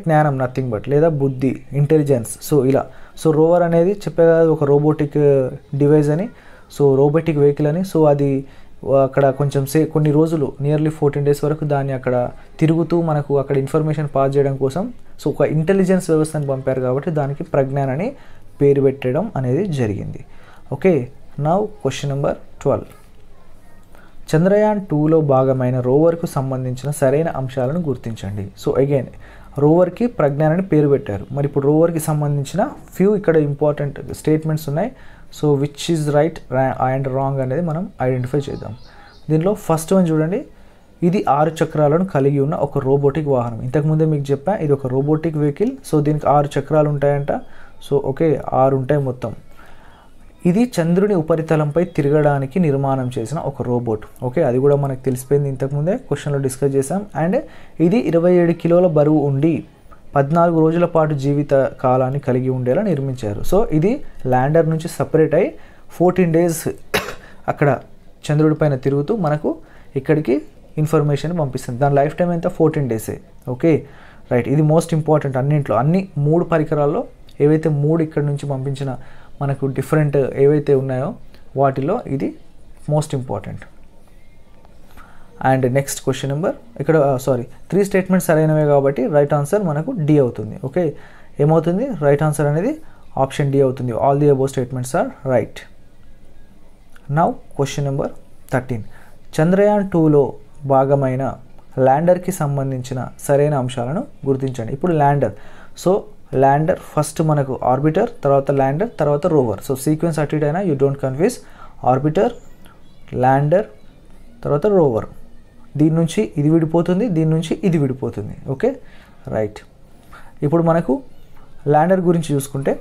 జ్ఞానం, నథింగ్ బట్, లేదా బుద్ధి, ఇంటెలిజెన్స్. సో ఇలా సో రోవర్ అనేది చెప్పే ఒక రోబోటిక్ డివైస్ అని, సో రోబోటిక్ వెహికల్ అని. సో అది అక్కడ కొన్ని రోజులు నియర్లీ 14 days వరకు దాన్ని అక్కడ తిరుగుతూ మనకు అక్కడ ఇన్ఫర్మేషన్ పాస్ చేయడం కోసం సో ఒక ఇంటెలిజెన్స్ వ్యవస్థను పంపారు కాబట్టి దానికి ప్రజ్ఞాన్ అని పేరు పెట్టడం అనేది జరిగింది. Okay. Now question number 12. Chandrayaan 2లో భాగమైన రోవర్కు సంబంధించిన సరైన అంశాలను గుర్తించండి. సో అగైన్ రోవర్కి ప్రజ్ఞాన్ అని పేరు పెట్టారు. మరి ఇప్పుడు రోవర్కి సంబంధించిన ఫ్యూ ఇక్కడ ఇంపార్టెంట్ స్టేట్మెంట్స్ ఉన్నాయి. So which is right and wrong అనేది మనం ఐడెంటిఫై చేద్దాం. దీనిలో ఫస్ట్ వన్ చూడండి, ఇది 6 చక్రాలను కలిగి ఉన్న ఒక రోబోటిక్ వాహనం. ఇంతకుముందే మీకు చెప్పా ఇది ఒక రోబోటిక్ వెహికల్. సో దీనికి 6 చక్రాలు ఉంటాయంట. సో ఓకే 6 ఉంటాయి మొత్తం. ఇది చంద్రుని ఉపరితలంపై తిరగడానికి నిర్మాణం చేసిన ఒక రోబోట్. ఓకే, అది కూడా మనకు తెలిసిపోయింది, ఇంతకుముందే క్వశ్చన్లో డిస్కస్ చేసాం. అండ్ ఇది 27 కిలోల బరువు ఉండి 14 రోజుల పాటు జీవిత కాలాన్ని కలిగి ఉండేలా నిర్మించారు. సో ఇది ల్యాండర్ నుంచి సపరేట్ అయ్యి 14 days అక్కడ చంద్రుడి పైన తిరుగుతూ మనకు ఇక్కడికి ఇన్ఫర్మేషన్ పంపిస్తుంది. దాని లైఫ్ టైం ఎంత 14 days. Okay right. ఇది మోస్ట్ ఇంపార్టెంట్ అన్నింట్లో, అన్ని 3 పరికరాల్లో ఏవైతే 3 ఇక్కడ నుంచి పంపించిన మనకు డిఫరెంట్ ఏవైతే ఉన్నాయో వాటిలో ఇది most important. And next question number ఇక్కడ 3 స్టేట్మెంట్స్ సరైనవే కాబట్టి రైట్ ఆన్సర్ మనకు డి అవుతుంది. ఓకే, ఏమవుతుంది రైట్ ఆన్సర్ అనేది ఆప్షన్ డి అవుతుంది. All the above statements are right. Now question number 13. Chandrayaan 2లో భాగమైన ల్యాండర్కి సంబంధించిన సరైన అంశాలను గుర్తించండి. ఇప్పుడు ల్యాండర్, సో ల్యాండర్ ఫస్ట్ మనకు ఆర్బిటర్, తర్వాత ల్యాండర్, తర్వాత రోవర్. సో సీక్వెన్స్ అటు ఇటు అయినా you don't confuse. Orbiter, lander, తర్వాత రోవర్. దీని నుంచి ఇది విడిపోతుంది, దీని నుంచి ఇది విడిపోతుంది. Okay right. ఇప్పుడు మనకు ల్యాండర్ గురించి చూసుకుంటే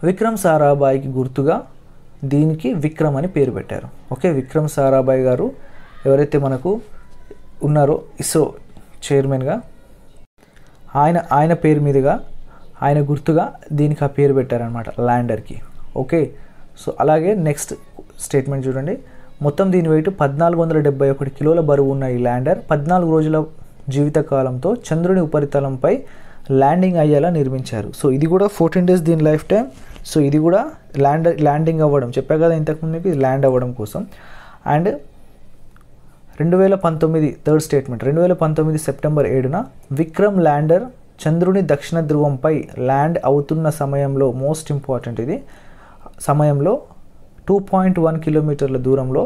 విక్రమ్ సారాభాయ్కి గుర్తుగా దీనికి విక్రమ్ అని పేరు పెట్టారు. ఓకే, విక్రమ్ సారాభాయ్ గారు ఎవరైతే మనకు ఉన్నారో ఇస్రో చైర్మన్గా, ఆయన పేరు మీదుగా ఆయన గుర్తుగా దీనికి ఆ పేరు పెట్టారనమాట ల్యాండర్కి. ఓకే, సో అలాగే నెక్స్ట్ స్టేట్మెంట్ చూడండి, మొత్తం దీని వెయిట్ 1471 కిలోల బరువు ఉన్న ఈ ల్యాండర్ 14 రోజుల జీవితకాలంతో చంద్రుని ఉపరితలంపై ల్యాండింగ్ అయ్యేలా నిర్మించారు. సో ఇది కూడా 14 days దీని లైఫ్ టైం. సో ఇది కూడా ల్యాండింగ్ అవ్వడం చెప్పా కదా ఇంతకుముందుకి, ఇది ల్యాండ్ అవ్వడం కోసం. అండ్ 2019 థర్డ్ స్టేట్మెంట్, 2019 సెప్టెంబర్ 7న విక్రమ్ ల్యాండర్ చంద్రుని దక్షిణ ధ్రువంపై ల్యాండ్ అవుతున్న సమయంలో, మోస్ట్ ఇంపార్టెంట్ ఇది, సమయంలో 2.1 కిలోమీటర్ల దూరంలో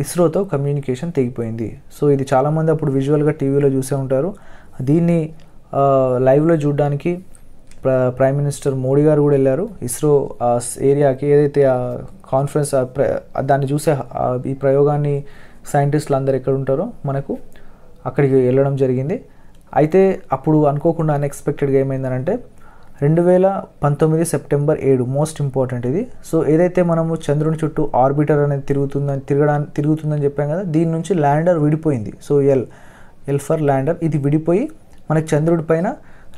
ఇస్రోతో కమ్యూనికేషన్ తెగిపోయింది. సో ఇది చాలామంది అప్పుడు విజువల్గా టీవీలో చూసే ఉంటారు. దీన్ని లైవ్లో చూడడానికి ప్రైమ్ మినిస్టర్ మోడీ గారు కూడా వెళ్ళారు ఇస్రో ఏరియాకి, ఏదైతే కాన్ఫరెన్స్ దాన్ని చూసే ఈ ప్రయోగాన్ని సైంటిస్టులు అందరు ఎక్కడ ఉంటారో మనకు అక్కడికి వెళ్ళడం జరిగింది. అయితే అప్పుడు అనుకోకుండా అన్ఎక్స్పెక్టెడ్గా ఏమైందనంటే 2019 సెప్టెంబర్ 7 మోస్ట్ ఇంపార్టెంట్ ఇది. సో ఏదైతే మనము చంద్రుని చుట్టూ ఆర్బిటర్ అనేది తిరుగుతుందని చెప్పాం కదా, దీని నుంచి ల్యాండర్ విడిపోయింది. సో ఎల్ ఫర్ ల్యాండర్, ఇది విడిపోయి మనకి చంద్రుడి పైన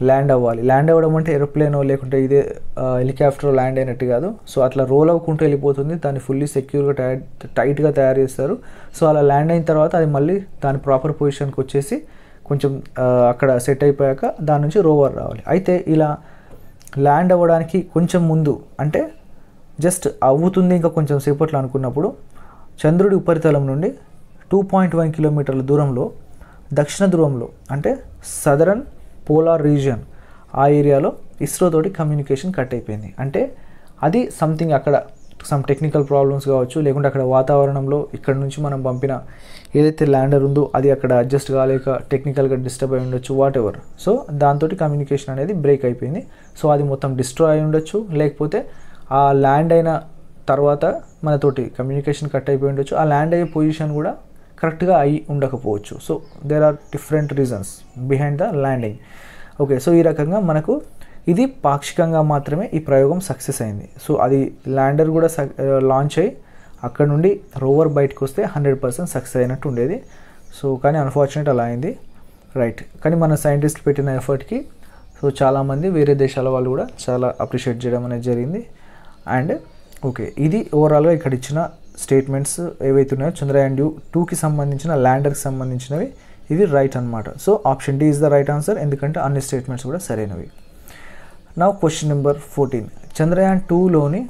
ల్యాండ్ అవ్వాలి. ల్యాండ్ అవ్వడం అంటే ఏరోప్లేనో లేకుంటే ఇదే హెలికాప్టర్ ల్యాండ్ అయినట్టు కాదు. సో అట్లా రోల్ అవ్వకుంటూ వెళ్ళిపోతుంది, దాన్ని ఫుల్లీ సెక్యూర్గా టైట్గా తయారు చేస్తారు. సో అలా ల్యాండ్ అయిన తర్వాత అది మళ్ళీ దాని ప్రాపర్ పొజిషన్కి వచ్చేసి కొంచెం అక్కడ సెట్ అయిపోయాక దాని నుంచి రోవర్ రావాలి. అయితే ఇలా ల్యాండ్ అవ్వడానికి కొంచెం ముందు, అంటే జస్ట్ అవుతుంది ఇంకా కొంచెం సేపట్లో అనుకున్నప్పుడు, చంద్రుడి ఉపరితలం నుండి 2.1 కిలోమీటర్ల దూరంలో దక్షిణ ధ్రువంలో అంటే సదరన్ పోలార్ రీజియన్ ఆ ఏరియాలో ఇస్రో తోటి కమ్యూనికేషన్ కట్ అయిపోయింది. అంటే అది సంథింగ్ అక్కడ సమ్ టెక్నికల్ ప్రాబ్లమ్స్ కావచ్చు, లేకుంటే అక్కడ వాతావరణంలో ఇక్కడ నుంచి మనం పంపిన ఏదైతే ల్యాండర్ ఉందో అది అక్కడ అడ్జస్ట్ కాలేక టెక్నికల్గా డిస్టర్బ్ అయి ఉండొచ్చు, వాట్ ఎవర్. సో దాంతో కమ్యూనికేషన్ అనేది బ్రేక్ అయిపోయింది. సో అది మొత్తం డిస్ట్రాయ్ అయి ఉండొచ్చు, లేకపోతే ఆ ల్యాండ్ అయిన తర్వాత మనతోటి కమ్యూనికేషన్ కట్ అయిపోయి ఉండొచ్చు, ఆ ల్యాండ్ అయ్యే పొజిషన్ కూడా కరెక్ట్గా అయి ఉండకపోవచ్చు. So there are different reasons behind the landing. Okay, so ఈ రకంగా మనకు ఇది పాక్షికంగా మాత్రమే ఈ ప్రయోగం సక్సెస్ అయింది. సో అది ల్యాండర్ కూడా లాంచ్ అయ్యి అక్కడ నుండి రోవర్ బయటకు వస్తే 100% సక్సెస్ అయినట్టు ఉండేది. సో కానీ అన్ఫార్చునేట్ అలా అయింది, రైట్. కానీ మన సైంటిస్టులు పెట్టిన ఎఫర్ట్కి సో చాలామంది వేరే దేశాల వాళ్ళు కూడా చాలా అప్రిషియేట్ చేయడం అనేది జరిగింది. అండ్ ఓకే, ఇది ఓవరాల్గా ఇక్కడ ఇచ్చిన స్టేట్మెంట్స్ ఏవైతే ఉన్నాయో చంద్రయాన్ 2కి సంబంధించిన ల్యాండర్కి సంబంధించినవి ఇవి రైట్ అనమాట. So option D is the right answer, ఎందుకంటే అన్ని స్టేట్మెంట్స్ కూడా సరైనవి. Now question number 14. చంద్రయాన్ 2లోని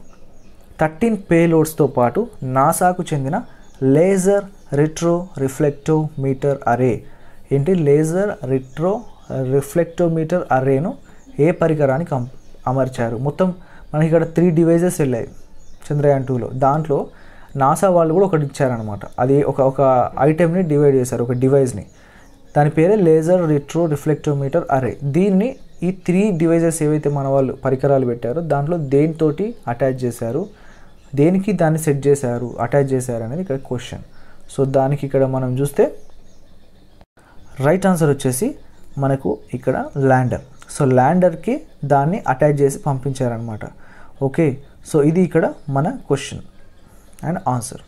13 పేలోడ్స్తో పాటు నాసాకు చెందిన లేజర్ రిట్రో రిఫ్లెక్టోమీటర్ అరే, ఏంటి లేజర్ రిట్రో రిఫ్లెక్టోమీటర్ అరేను ఏ పరికరానికి అమర్చారు? మొత్తం మనకి ఇక్కడ 3 డివైజెస్ వెళ్ళాయి చంద్రయాన్ 2లో. దాంట్లో నాసా వాళ్ళు కూడా ఒకటి ఇచ్చారనమాట. అది ఒక ఐటెంని డివైడ్ చేశారు, ఒక డివైస్ని. దాని పేరే లేజర్ రిట్రో రిఫ్లెక్టోమీటర్ అరే. దీన్ని ఈ 3 డివైజెస్ ఏవైతే మన వాళ్ళు పరికరాలు పెట్టారో దాంట్లో దేనితోటి అటాచ్ చేశారు, దేనికి దాన్ని సెట్ చేశారు, అటాచ్ చేశారు అనేది ఇక్కడ క్వశ్చన్. సో దానికి ఇక్కడ మనం చూస్తే రైట్ ఆన్సర్ వచ్చేసి మనకు ఇక్కడ ల్యాండర్. సో ల్యాండర్కి దాన్ని అటాచ్ చేసి పంపించారనమాట. ఓకే, సో ఇది ఇక్కడ మన question and answer.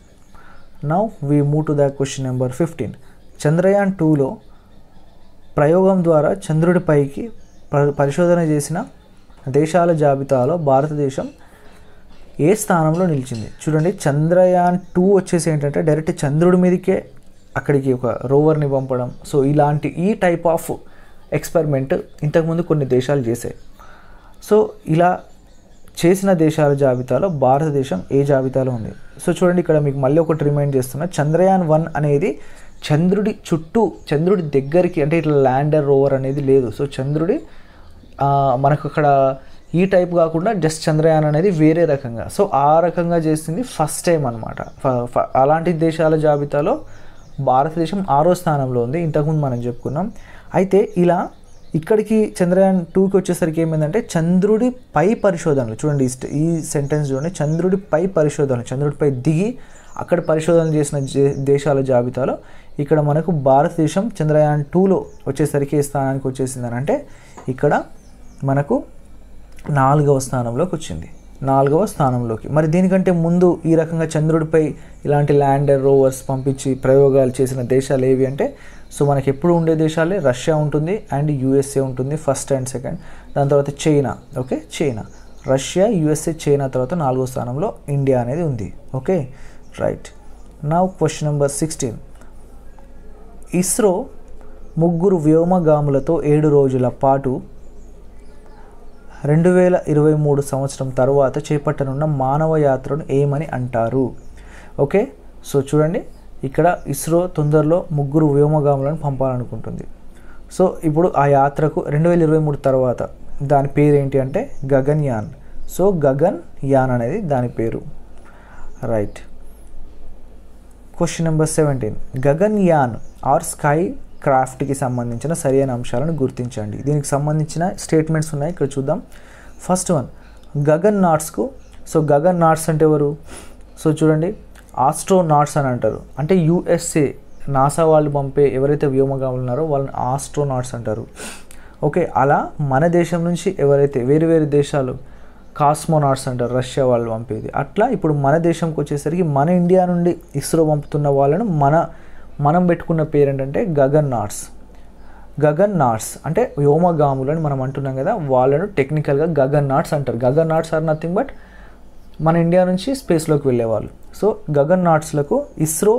Now we move to the question number 15. Chandrayaan 2లో ప్రయోగం ద్వారా చంద్రుడిపైకి పరిశోధన చేసిన దేశాల జాబితాలో భారతదేశం ఏ స్థానంలో నిలిచింది? చూడండి, చంద్రయాన్ 2 వచ్చేసి ఏంటంటే డైరెక్ట్ చంద్రుడి మీదకే అక్కడికి ఒక రోవర్ని పంపడం. సో ఇలాంటి ఈ టైప్ ఆఫ్ ఎక్స్పెరిమెంట్ ఇంతకుముందు కొన్ని దేశాలు చేశాయి. సో ఇలా చేసిన దేశాల జాబితాలో భారతదేశం ఏ జాబితాలో ఉంది? సో చూడండి, ఇక్కడ మీకు మళ్ళీ ఒకటి రిమైండ్ చేస్తున్నా. చంద్రయాన్ 1 అనేది చంద్రుడి చుట్టూ, చంద్రుడి దగ్గరికి, అంటే ఇట్లా ల్యాండర్ రోవర్ అనేది లేదు. సో చంద్రుడి మనకు అక్కడ ఈ టైప్ కాకుండా జస్ట్ చంద్రయాన్ అనేది వేరే రకంగా, సో ఆ రకంగా చేసింది ఫస్ట్ టైం అనమాట. అలాంటి దేశాల జాబితాలో భారతదేశం 6వ స్థానంలో ఉంది, ఇంతకుముందు మనం చెప్పుకున్నాం. అయితే ఇలా ఇక్కడికి చంద్రయాన్ 2కి వచ్చేసరికి ఏమైందంటే చంద్రుడి పై పరిశోధనలు, చూడండి ఈ సెంటెన్స్ చూడండి, చంద్రుడి పై పరిశోధనలు, చంద్రుడిపై దిగి అక్కడ పరిశోధనలు చేసిన దేశాల జాబితాలో ఇక్కడ మనకు భారతదేశం చంద్రయాన్ 2లో వచ్చేసరికి ఏ స్థానానికి వచ్చేసిందని అంటే ఇక్కడ మనకు 4వ స్థానంలోకి వచ్చింది, 4వ స్థానంలోకి. మరి దీనికంటే ముందు ఈ రకంగా చంద్రుడిపై ఇలాంటి ల్యాండర్ రోవర్స్ పంపించి ప్రయోగాలు చేసిన దేశాలు ఏవి అంటే, సో మనకి ఎప్పుడు ఉండే దేశాలే రష్యా ఉంటుంది అండ్ యూఎస్ఏ ఉంటుంది ఫస్ట్ అండ్ సెకండ్. దాని తర్వాత China. Okay, China, Russia, USA, China తర్వాత 4వ స్థానంలో ఇండియా అనేది ఉంది. Okay, right. Now question number 16. ISRO 3 వ్యోమగాములతో 7 రోజుల పాటు 2023 సంవత్సరం తర్వాత చేపట్టనున్న మానవ యాత్రను ఏమని అంటారు? ఓకే, సో చూడండి, ఇక్కడ ఇస్రో తొందరలో 3 వ్యోమగాములను పంపాలనుకుంటుంది. సో ఇప్పుడు ఆ యాత్రకు 2023 తర్వాత దాని పేరు ఏంటి అంటే గగన్యాన్. సో గగన్యాన్ అనేది దాని పేరు, right. Question number 17. Gaganyaan or స్కై క్రాఫ్ట్కి సంబంధించిన సరైన అంశాలను గుర్తించండి. దీనికి సంబంధించిన స్టేట్మెంట్స్ ఉన్నాయి, ఇక్కడ చూద్దాం. ఫస్ట్ వన్, గగన్ నాట్స్కు. సో గగన్ నాట్స్ అంటే ఎవరు? సో చూడండి, ఆస్ట్రోనాట్స్ అని అంటారు. అంటే యుఎస్ఏ నాసా వాళ్ళు పంపే ఎవరైతే వ్యోమగాములు ఉన్నారో వాళ్ళని ఆస్ట్రోనాట్స్ అంటారు. ఓకే, అలా మన దేశం నుంచి ఎవరైతే వేరు వేరు దేశాలు కాస్మోనాట్స్ అంటారు, రష్యా వాళ్ళు పంపేది. అట్లా ఇప్పుడు మన దేశంకి వచ్చేసరికి మన ఇండియా నుండి ఇస్రో పంపుతున్న వాళ్ళను మనం పెట్టుకున్న పేరు ఏంటంటే గగన్ నాట్స్. గగన్ నాట్స్ అంటే వ్యోమగాములు అని మనం అంటున్నాం కదా, వాళ్ళను టెక్నికల్గా గగన్ నాట్స్ అంటారు. Gaganauts are nothing but మన ఇండియా నుంచి స్పేస్లోకి వెళ్ళేవాళ్ళు. సో గగన్ నాట్స్లకు ఇస్రో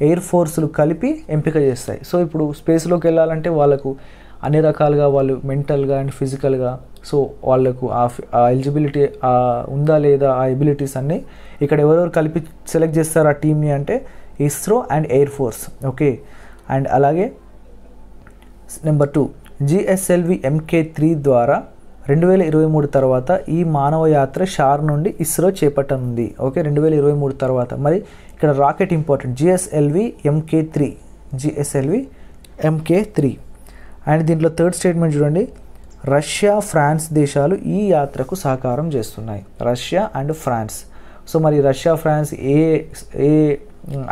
ఎయిర్ ఫోర్స్లు కలిపి ఎంపిక చేస్తాయి. సో ఇప్పుడు స్పేస్లోకి వెళ్ళాలంటే వాళ్ళకు అన్ని రకాలుగా వాళ్ళు మెంటల్గా అండ్ ఫిజికల్గా సో వాళ్ళకు ఆ ఎలిజిబిలిటీ ఉందా లేదా, ఆ ఎబిలిటీస్ అన్నీ ఇక్కడ ఎవరెవరు కలిపి సెలెక్ట్ చేస్తారు ఆ టీమ్ని అంటే ISRO and air force. Okay, and అలాగే నెంబర్ 2, జిఎస్ఎల్వి MK3 ద్వారా 2023 తర్వాత ఈ మానవ యాత్ర షార్ నుండి ఇస్రో చేపట్టనుంది. ఓకే, 2023 తర్వాత. మరి ఇక్కడ rocket important, GSLV MK3. And దీంట్లో థర్డ్ స్టేట్మెంట్ చూడండి, రష్యా ఫ్రాన్స్ దేశాలు ఈ యాత్రకు సహకారం చేస్తున్నాయి. Russia and France. సో మరి రష్యా ఫ్రాన్స్ ఏ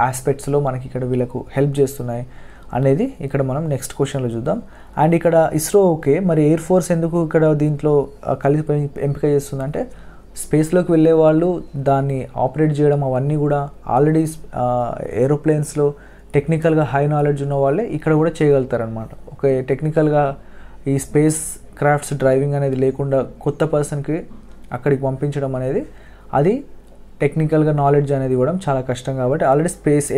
ఆస్పెక్ట్స్లో మనకి ఇక్కడ వీళ్ళకు హెల్ప్ చేస్తున్నాయి అనేది ఇక్కడ మనం నెక్స్ట్ క్వశ్చన్లో చూద్దాం. అండ్ ఇక్కడ ఇస్రో ఓకే, మరి ఎయిర్ ఫోర్స్ ఎందుకు ఇక్కడ దీంట్లో కలిసి ఎంపిక చేస్తుందంటే స్పేస్లోకి వెళ్ళే వాళ్ళు దాన్ని ఆపరేట్ చేయడం అవన్నీ కూడా ఆల్రెడీ ఏరోప్లేన్స్లో టెక్నికల్గా హై నాలెడ్జ్ ఉన్న వాళ్ళే ఇక్కడ కూడా చేయగలుగుతారనమాట. ఒక టెక్నికల్గా ఈ స్పేస్ క్రాఫ్ట్స్ డ్రైవింగ్ అనేది లేకుండా కొత్త పర్సన్కి అక్కడికి పంపించడం అనేది అది టెక్నికల్గా నాలెడ్జ్ అనేది ఇవ్వడం చాలా కష్టం. కాబట్టి ఆల్రెడీ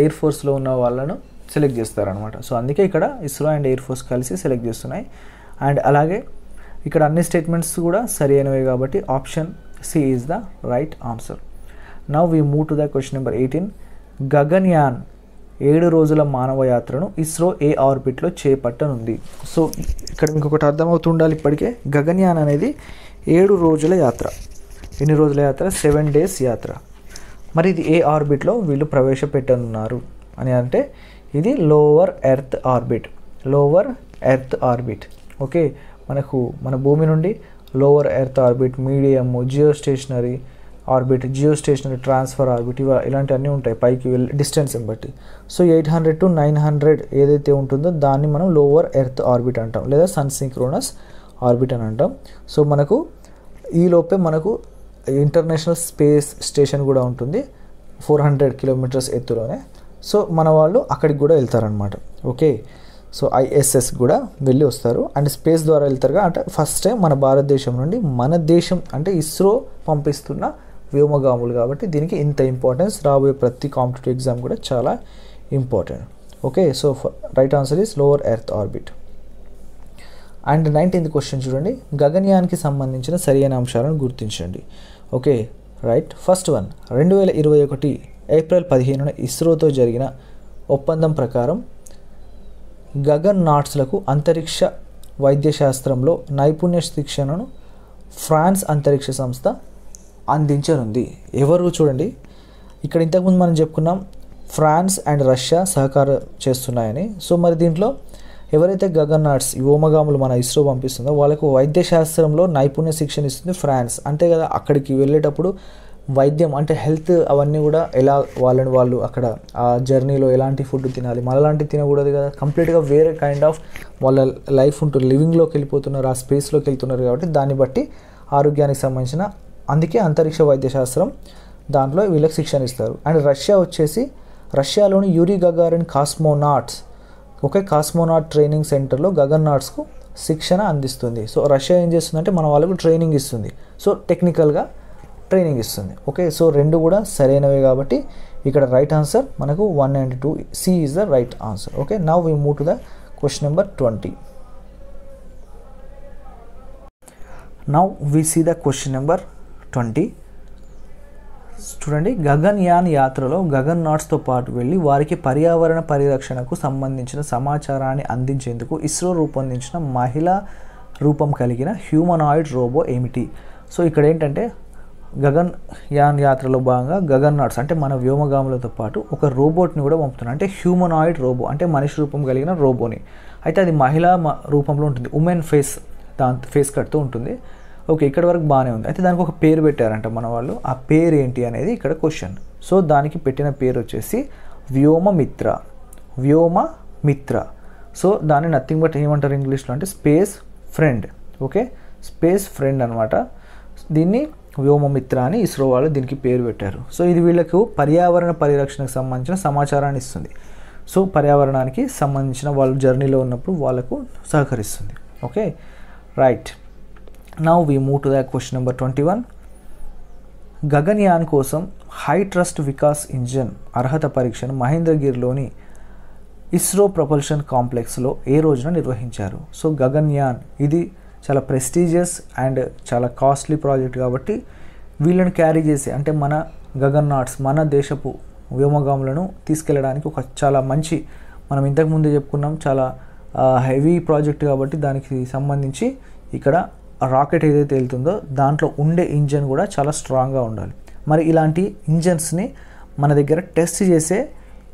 ఎయిర్ ఫోర్స్లో ఉన్న వాళ్ళను సెలెక్ట్ చేస్తారనమాట. సో అందుకే ఇక్కడ ఇస్రో అండ్ ఎయిర్ ఫోర్స్ కలిసి సెలెక్ట్ చేస్తున్నాయి. అండ్ అలాగే ఇక్కడ అన్ని స్టేట్మెంట్స్ కూడా సరి అయినవే కాబట్టి option C is the right answer. Now we move to the question number 18. Gaganyaan 7 రోజుల మానవ యాత్రను ఇస్రో ఏ ఆర్బిట్లో చేపట్టనుంది. సో ఇక్కడ మీకు ఒకటి అర్థమవుతుండాలి ఇప్పటికే, గగన్యాన్ అనేది 7 రోజుల యాత్ర. ఎన్ని రోజుల యాత్ర? 7 days యాత్ర. మరి ఇది ఏ ఆర్బిట్లో వీళ్ళు ప్రవేశపెట్టనున్నారు అని అంటే ఇది లోవర్ ఎర్త్ ఆర్బిట్. ఓకే, మన భూమి నుండి lower earth orbit, medium, geostationary orbit, geostationary transfer orbit ఇలాంటివన్నీ ఉంటాయి పైకి వెళ్ళి డిస్టెన్స్ని బట్టి. సో 800 to 900 ఏదైతే ఉంటుందో దాన్ని మనం లోవర్ ఎర్త్ ఆర్బిట్ అంటాం, లేదా సన్ సింక్రోనస్ ఆర్బిట్ అని అంటాం. సో మనకు ఈలోపే మనకు ఇంటర్నేషనల్ స్పేస్ స్టేషన్ కూడా ఉంటుంది 400 kilometers ఎత్తులోనే. సో మన వాళ్ళు అక్కడికి కూడా వెళ్తారనమాట. ఓకే, సో ISS కూడా వెళ్ళి వస్తారు అండ్ స్పేస్ ద్వారా వెళ్తారుగా. అంటే ఫస్ట్ టైం మన భారతదేశం నుండి మన దేశం అంటే ఇస్రో పంపిస్తున్న వ్యోమగాములు కాబట్టి దీనికి ఇంత ఇంపార్టెన్స్. రాబోయే ప్రతి కాంపిటేటివ్ ఎగ్జామ్ కూడా చాలా important. Okay, so right answer is lower earth orbit. And 19th question చూడండి, గగన్యాన్కి సంబంధించిన సరైన అంశాలను గుర్తించండి. Okay right. First one, 2021 April 15న ఇస్రోతో జరిగిన ఒప్పందం ప్రకారం గగన్ నాట్స్లకు అంతరిక్ష వైద్యశాస్త్రంలో నైపుణ్య శిక్షణను ఫ్రాన్స్ అంతరిక్ష సంస్థ అందించనుంది. ఎవరు చూడండి, ఇక్కడ ఇంతకుముందు మనం చెప్పుకున్నాం ఫ్రాన్స్ అండ్ రష్యా సహకారం చేస్తున్నాయని. సో మరి దీంట్లో ఎవరైతే గగన్ నాట్స్ వ్యోమగాములు మన ఇస్రో పంపిస్తుందో వాళ్ళకు వైద్యశాస్త్రంలో నైపుణ్య శిక్షణ ఇస్తుంది ఫ్రాన్స్. అంతే కదా, అక్కడికి వెళ్ళేటప్పుడు వైద్యం అంటే హెల్త్ అవన్నీ కూడా ఎలా వాళ్ళు అక్కడ ఆ జర్నీలో ఎలాంటి ఫుడ్ తినాలి, మనలాంటివి తినకూడదు కదా, కంప్లీట్గా వేరే కైండ్ ఆఫ్ వాళ్ళ లైఫ్ ఉంటుంది, లివింగ్లోకి వెళ్ళిపోతున్నారు, ఆ స్పేస్లోకి వెళ్తున్నారు. కాబట్టి దాన్ని బట్టి ఆరోగ్యానికి సంబంధించిన అందుకే అంతరిక్ష వైద్యశాస్త్రం దాంట్లో వీళ్ళకి శిక్షణ ఇస్తారు. అండ్ రష్యాలోని Yuri Gagarin cosmonauts cosmonaut training సెంటర్లో గగన్ నాట్స్కు శిక్షణ అందిస్తుంది. సో రష్యా ఏం చేస్తుందంటే మన వాళ్ళకు ట్రైనింగ్ ఇస్తుంది, సో టెక్నికల్గా ట్రైనింగ్ ఇస్తుంది. ఓకే, సో రెండు కూడా సరైనవే కాబట్టి ఇక్కడ రైట్ ఆన్సర్ మనకు 1 and 2 C is the right answer. Okay, now we move to the question number 20. Now we see the question number 20. చూడండి, గగన్యాన్ యాత్రలో గగన్ నాట్స్తో పాటు వెళ్ళి వారికి పర్యావరణ పరిరక్షణకు సంబంధించిన సమాచారాన్ని అందించేందుకు ఇస్రో రూపొందించిన మహిళా రూపం కలిగిన హ్యూమనాయిడ్ రోబో ఏమిటి? సో ఇక్కడ ఏంటంటే గగన్యాన్ యాత్రలో భాగంగా గగన్ నాట్స్ అంటే మన వ్యోమగాములతో పాటు ఒక రోబోట్ని కూడా పంపుతున్నారు. అంటే హ్యూమనాయిడ్ రోబో అంటే మనిషి రూపం కలిగిన రోబోని. అయితే అది మహిళా రూపంలో ఉంటుంది, ఉమెన్ ఫేస్, దాని ఫేస్ కట్తో ఉంటుంది. ఓకే, ఇక్కడ వరకు బాగానే ఉంది. అయితే దానికి ఒక పేరు పెట్టారంట మన వాళ్ళు. ఆ పేరు ఏంటి అనేది ఇక్కడ క్వశ్చన్. సో దానికి పెట్టిన పేరు వచ్చేసి వ్యోమమిత్ర. వ్యోమమిత్ర. సో దాన్ని నథింగ్ బట్ ఏమంటారు ఇంగ్లీష్లో అంటే space friend. Okay, space friend అనమాట. దీన్ని వ్యోమమిత్ర అని ఇస్రో వాళ్ళు దీనికి పేరు పెట్టారు. సో ఇది వీళ్ళకు పర్యావరణ పరిరక్షణకు సంబంధించిన సమాచారాన్ని ఇస్తుంది. సో పర్యావరణానికి సంబంధించిన వాళ్ళు జర్నీలో ఉన్నప్పుడు వాళ్ళకు సహకరిస్తుంది. Okay, right. Now we move to the question number 21. Gaganyaan కోసం హై ట్రస్ట్ వికాస్ ఇంజన్ అర్హత పరీక్షను మహేంద్రగిరిలోని ఇస్రో ప్రొపల్షన్ కాంప్లెక్స్లో ఏ రోజున నిర్వహించారు? సో గగన్యాన్ ఇది చాలా ప్రెస్టీజియస్ అండ్ చాలా కాస్ట్లీ ప్రాజెక్ట్ కాబట్టి వీళ్ళని క్యారీ చేసి, అంటే మన గగన్నాట్స్, మన దేశపు వ్యోమగాములను తీసుకెళ్ళడానికి ఒక చాలా మంచి, మనం ఇంతకుముందే చెప్పుకున్నాం, చాలా హెవీ ప్రాజెక్ట్ కాబట్టి దానికి సంబంధించి ఇక్కడ రాకెట్ ఏదైతే వెళ్తుందో దాంట్లో ఉండే ఇంజన్ కూడా చాలా స్ట్రాంగ్గా ఉండాలి. మరి ఇలాంటి ఇంజన్స్ని మన దగ్గర టెస్ట్ చేసే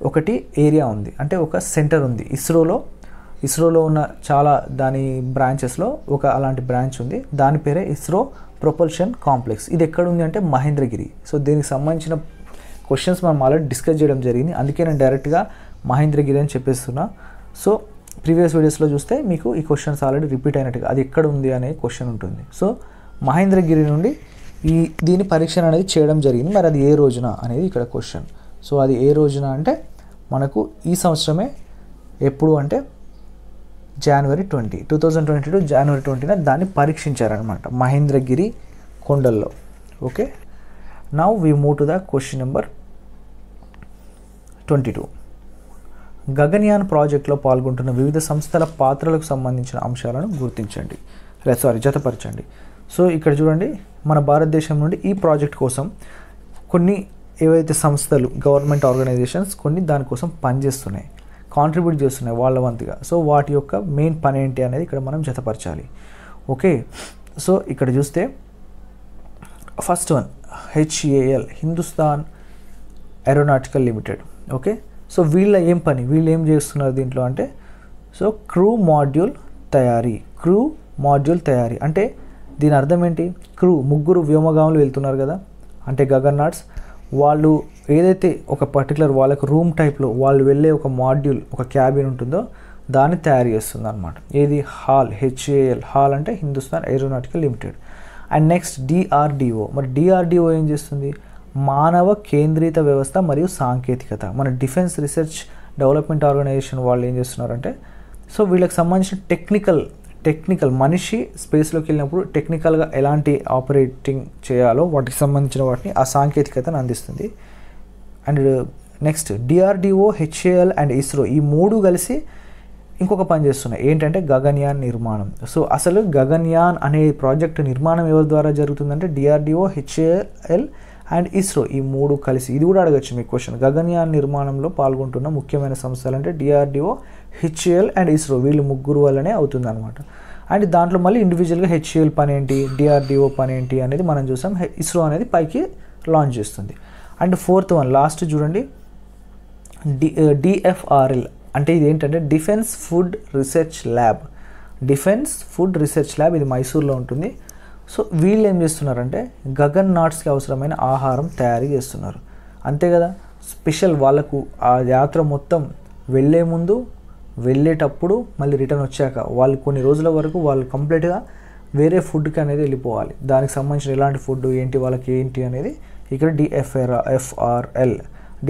ఒకటి ఏరియా ఉంది, అంటే ఒక సెంటర్ ఉంది ఇస్రోలో ఉన్న చాలా దాని బ్రాంచెస్లో ఒక అలాంటి బ్రాంచ్ ఉంది. దాని పేరే ఇస్రో ప్రొపల్షన్ కాంప్లెక్స్. ఇది ఎక్కడ ఉంది అంటే మహేంద్రగిరి. సో దీనికి సంబంధించిన క్వశ్చన్స్ మనం ఆల్రెడీ డిస్కస్ చేయడం జరిగింది, అందుకే నేను డైరెక్ట్గా మహేంద్రగిరి అని చెప్పేస్తున్నా. సో ప్రీవియస్ వీడియోస్లో చూస్తే మీకు ఈ క్వశ్చన్స్ ఆల్రెడీ రిపీట్ అయినట్టుగా అది ఎక్కడ ఉంది అనే క్వశ్చన్ ఉంటుంది. సో మహేంద్రగిరి నుండి దీని పరీక్ష అనేది చేయడం జరిగింది. మరి అది ఏ రోజున అనేది ఇక్కడ క్వశ్చన్. సో అది ఏ రోజున అంటే మనకు ఈ సంవత్సరమే, ఎప్పుడు అంటే January 20, 2022 January 20న దాన్ని పరీక్షించారనమాట మహేంద్రగిరి కొండల్లో. Okay, now we move to the question number 22. Gaganyaan ప్రాజెక్ట్లో పాల్గొంటున్న వివిధ సంస్థల పాత్రలకు సంబంధించిన అంశాలను గుర్తించండి, జతపరచండి. సో ఇక్కడ చూడండి, మన భారతదేశం నుండి ఈ ప్రాజెక్ట్ కోసం కొన్ని ఏవైతే సంస్థలు, గవర్నమెంట్ ఆర్గనైజేషన్స్ కొన్ని దానికోసం పనిచేస్తున్నాయి, కాంట్రిబ్యూట్ చేస్తున్నాయి వాళ్ళ వంతుగా. సో వాటి యొక్క మెయిన్ పని ఏంటి అనేది ఇక్కడ మనం జతపరచాలి. ఓకే, సో ఇక్కడ చూస్తే first one HAL, Hindustan aeronautical limited. Okay, so వీళ్ళు ఏం చేస్తున్నారు దీంట్లో అంటే, సో క్రూ మాడ్యూల్ తయారీ అంటే దీని అర్థం ఏంటి? క్రూ, ముగ్గురు వ్యోమగాములు వెళ్తున్నారు కదా, అంటే గగన్నాట్స్, వాళ్ళు ఏదైతే ఒక పర్టికులర్ వాళ్ళకు రూమ్ టైప్లో వాళ్ళు వెళ్ళే ఒక మాడ్యూల్, ఒక క్యాబిన్ ఉంటుందో దాన్ని తయారు చేస్తుంది అనమాట. ఏది? HAL అంటే Hindustan aeronautical limited. And next DRDO. మరి DRDO ఏం చేస్తుంది? మానవ కేంద్రిత వ్యవస్థ మరియు సాంకేతికత. మన డిఫెన్స్ రీసెర్చ్ డెవలప్మెంట్ ఆర్గనైజేషన్ వాళ్ళు ఏం చేస్తున్నారంటే, సో వీళ్ళకి సంబంధించిన టెక్నికల్ మనిషి స్పేస్లోకి వెళ్ళినప్పుడు టెక్నికల్గా ఎలాంటి ఆపరేటింగ్ చేయాలో వాటికి సంబంధించిన వాటిని ఆ సాంకేతికతను అందిస్తుంది. And next DRDO, HAL and ISRO ఈ మూడు కలిసి ఇంకొక పని చేస్తున్నాయి, ఏంటంటే గగన్యాన్ నిర్మాణం. సో అసలు గగన్యాన్ అనే ప్రాజెక్ట్ నిర్మాణం ఎవరి ద్వారా జరుగుతుందంటే DRDO, HAL అండ్ ఇస్రో ఈ మూడు కలిసి. ఇది కూడా అడగచ్చు మీకు క్వశ్చన్. గగన్యాన్ నిర్మాణంలో పాల్గొంటున్న ముఖ్యమైన సంస్థలు అంటే DRDO, HAL అండ్ ఇస్రో, వీళ్ళు ముగ్గురు వల్లనే అవుతుంది అనమాట. అండ్ దాంట్లో మళ్ళీ ఇండివిజువల్గా HAL పని ఏంటి, DRDO పని ఏంటి అనేది మనం చూసాం. ఇస్రో అనేది పైకి లాంచ్ చేస్తుంది. అండ్ ఫోర్త్ వన్ లాస్ట్ చూడండి, DFRL అంటే ఇది ఏంటంటే డిఫెన్స్ ఫుడ్ రీసెర్చ్ ల్యాబ్. ఇది మైసూర్లో ఉంటుంది. సో వీళ్ళు ఏం చేస్తున్నారంటే గగన్నాట్స్కి అవసరమైన ఆహారం తయారు చేస్తున్నారు, అంతే కదా. స్పెషల్ వాళ్ళకు ఆ యాత్ర మొత్తం వెళ్ళే ముందు, వెళ్ళేటప్పుడు, మళ్ళీ రిటర్న్ వచ్చాక వాళ్ళు కొన్ని రోజుల వరకు వాళ్ళు కంప్లీట్గా వేరే ఫుడ్కి అనేది వెళ్ళిపోవాలి. దానికి సంబంధించిన ఎలాంటి ఫుడ్ ఏంటి, వాళ్ళకి ఏంటి అనేది ఇక్కడ DFRL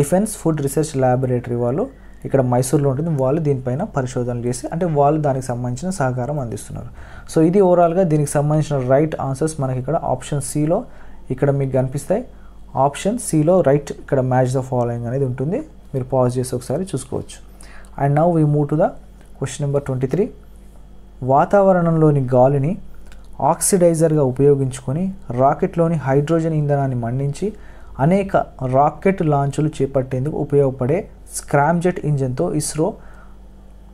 defence food research laboratory వాళ్ళు ఇక్కడ మైసూర్లో ఉంటుంది. వాళ్ళు దీనిపైన పరిశోధనలు చేసి, అంటే వాళ్ళు దానికి సంబంధించిన సహకారం అందిస్తున్నారు. సో ఇది ఓవరాల్గా దీనికి సంబంధించిన రైట్ ఆన్సర్స్ మనకి ఇక్కడ ఆప్షన్ సిలో ఇక్కడ మీకు కనిపిస్తాయి. ఆప్షన్ సిలో రైట్ ఇక్కడ మ్యాచ్ ద ఫాలోయింగ్ అనేది ఉంటుంది. మీరు పాజ్ చేసి ఒకసారి చూసుకోవచ్చు. And now we move to the question number 23. వాతావరణంలోని గాలిని ఆక్సిడైజర్గా ఉపయోగించుకొని రాకెట్లోని హైడ్రోజన్ ఇంధనాన్ని మండించి అనేక రాకెట్ లాంచులు చేపట్టేందుకు ఉపయోగపడే స్క్రామ్జెట్ ఇంజన్తో ఇస్రో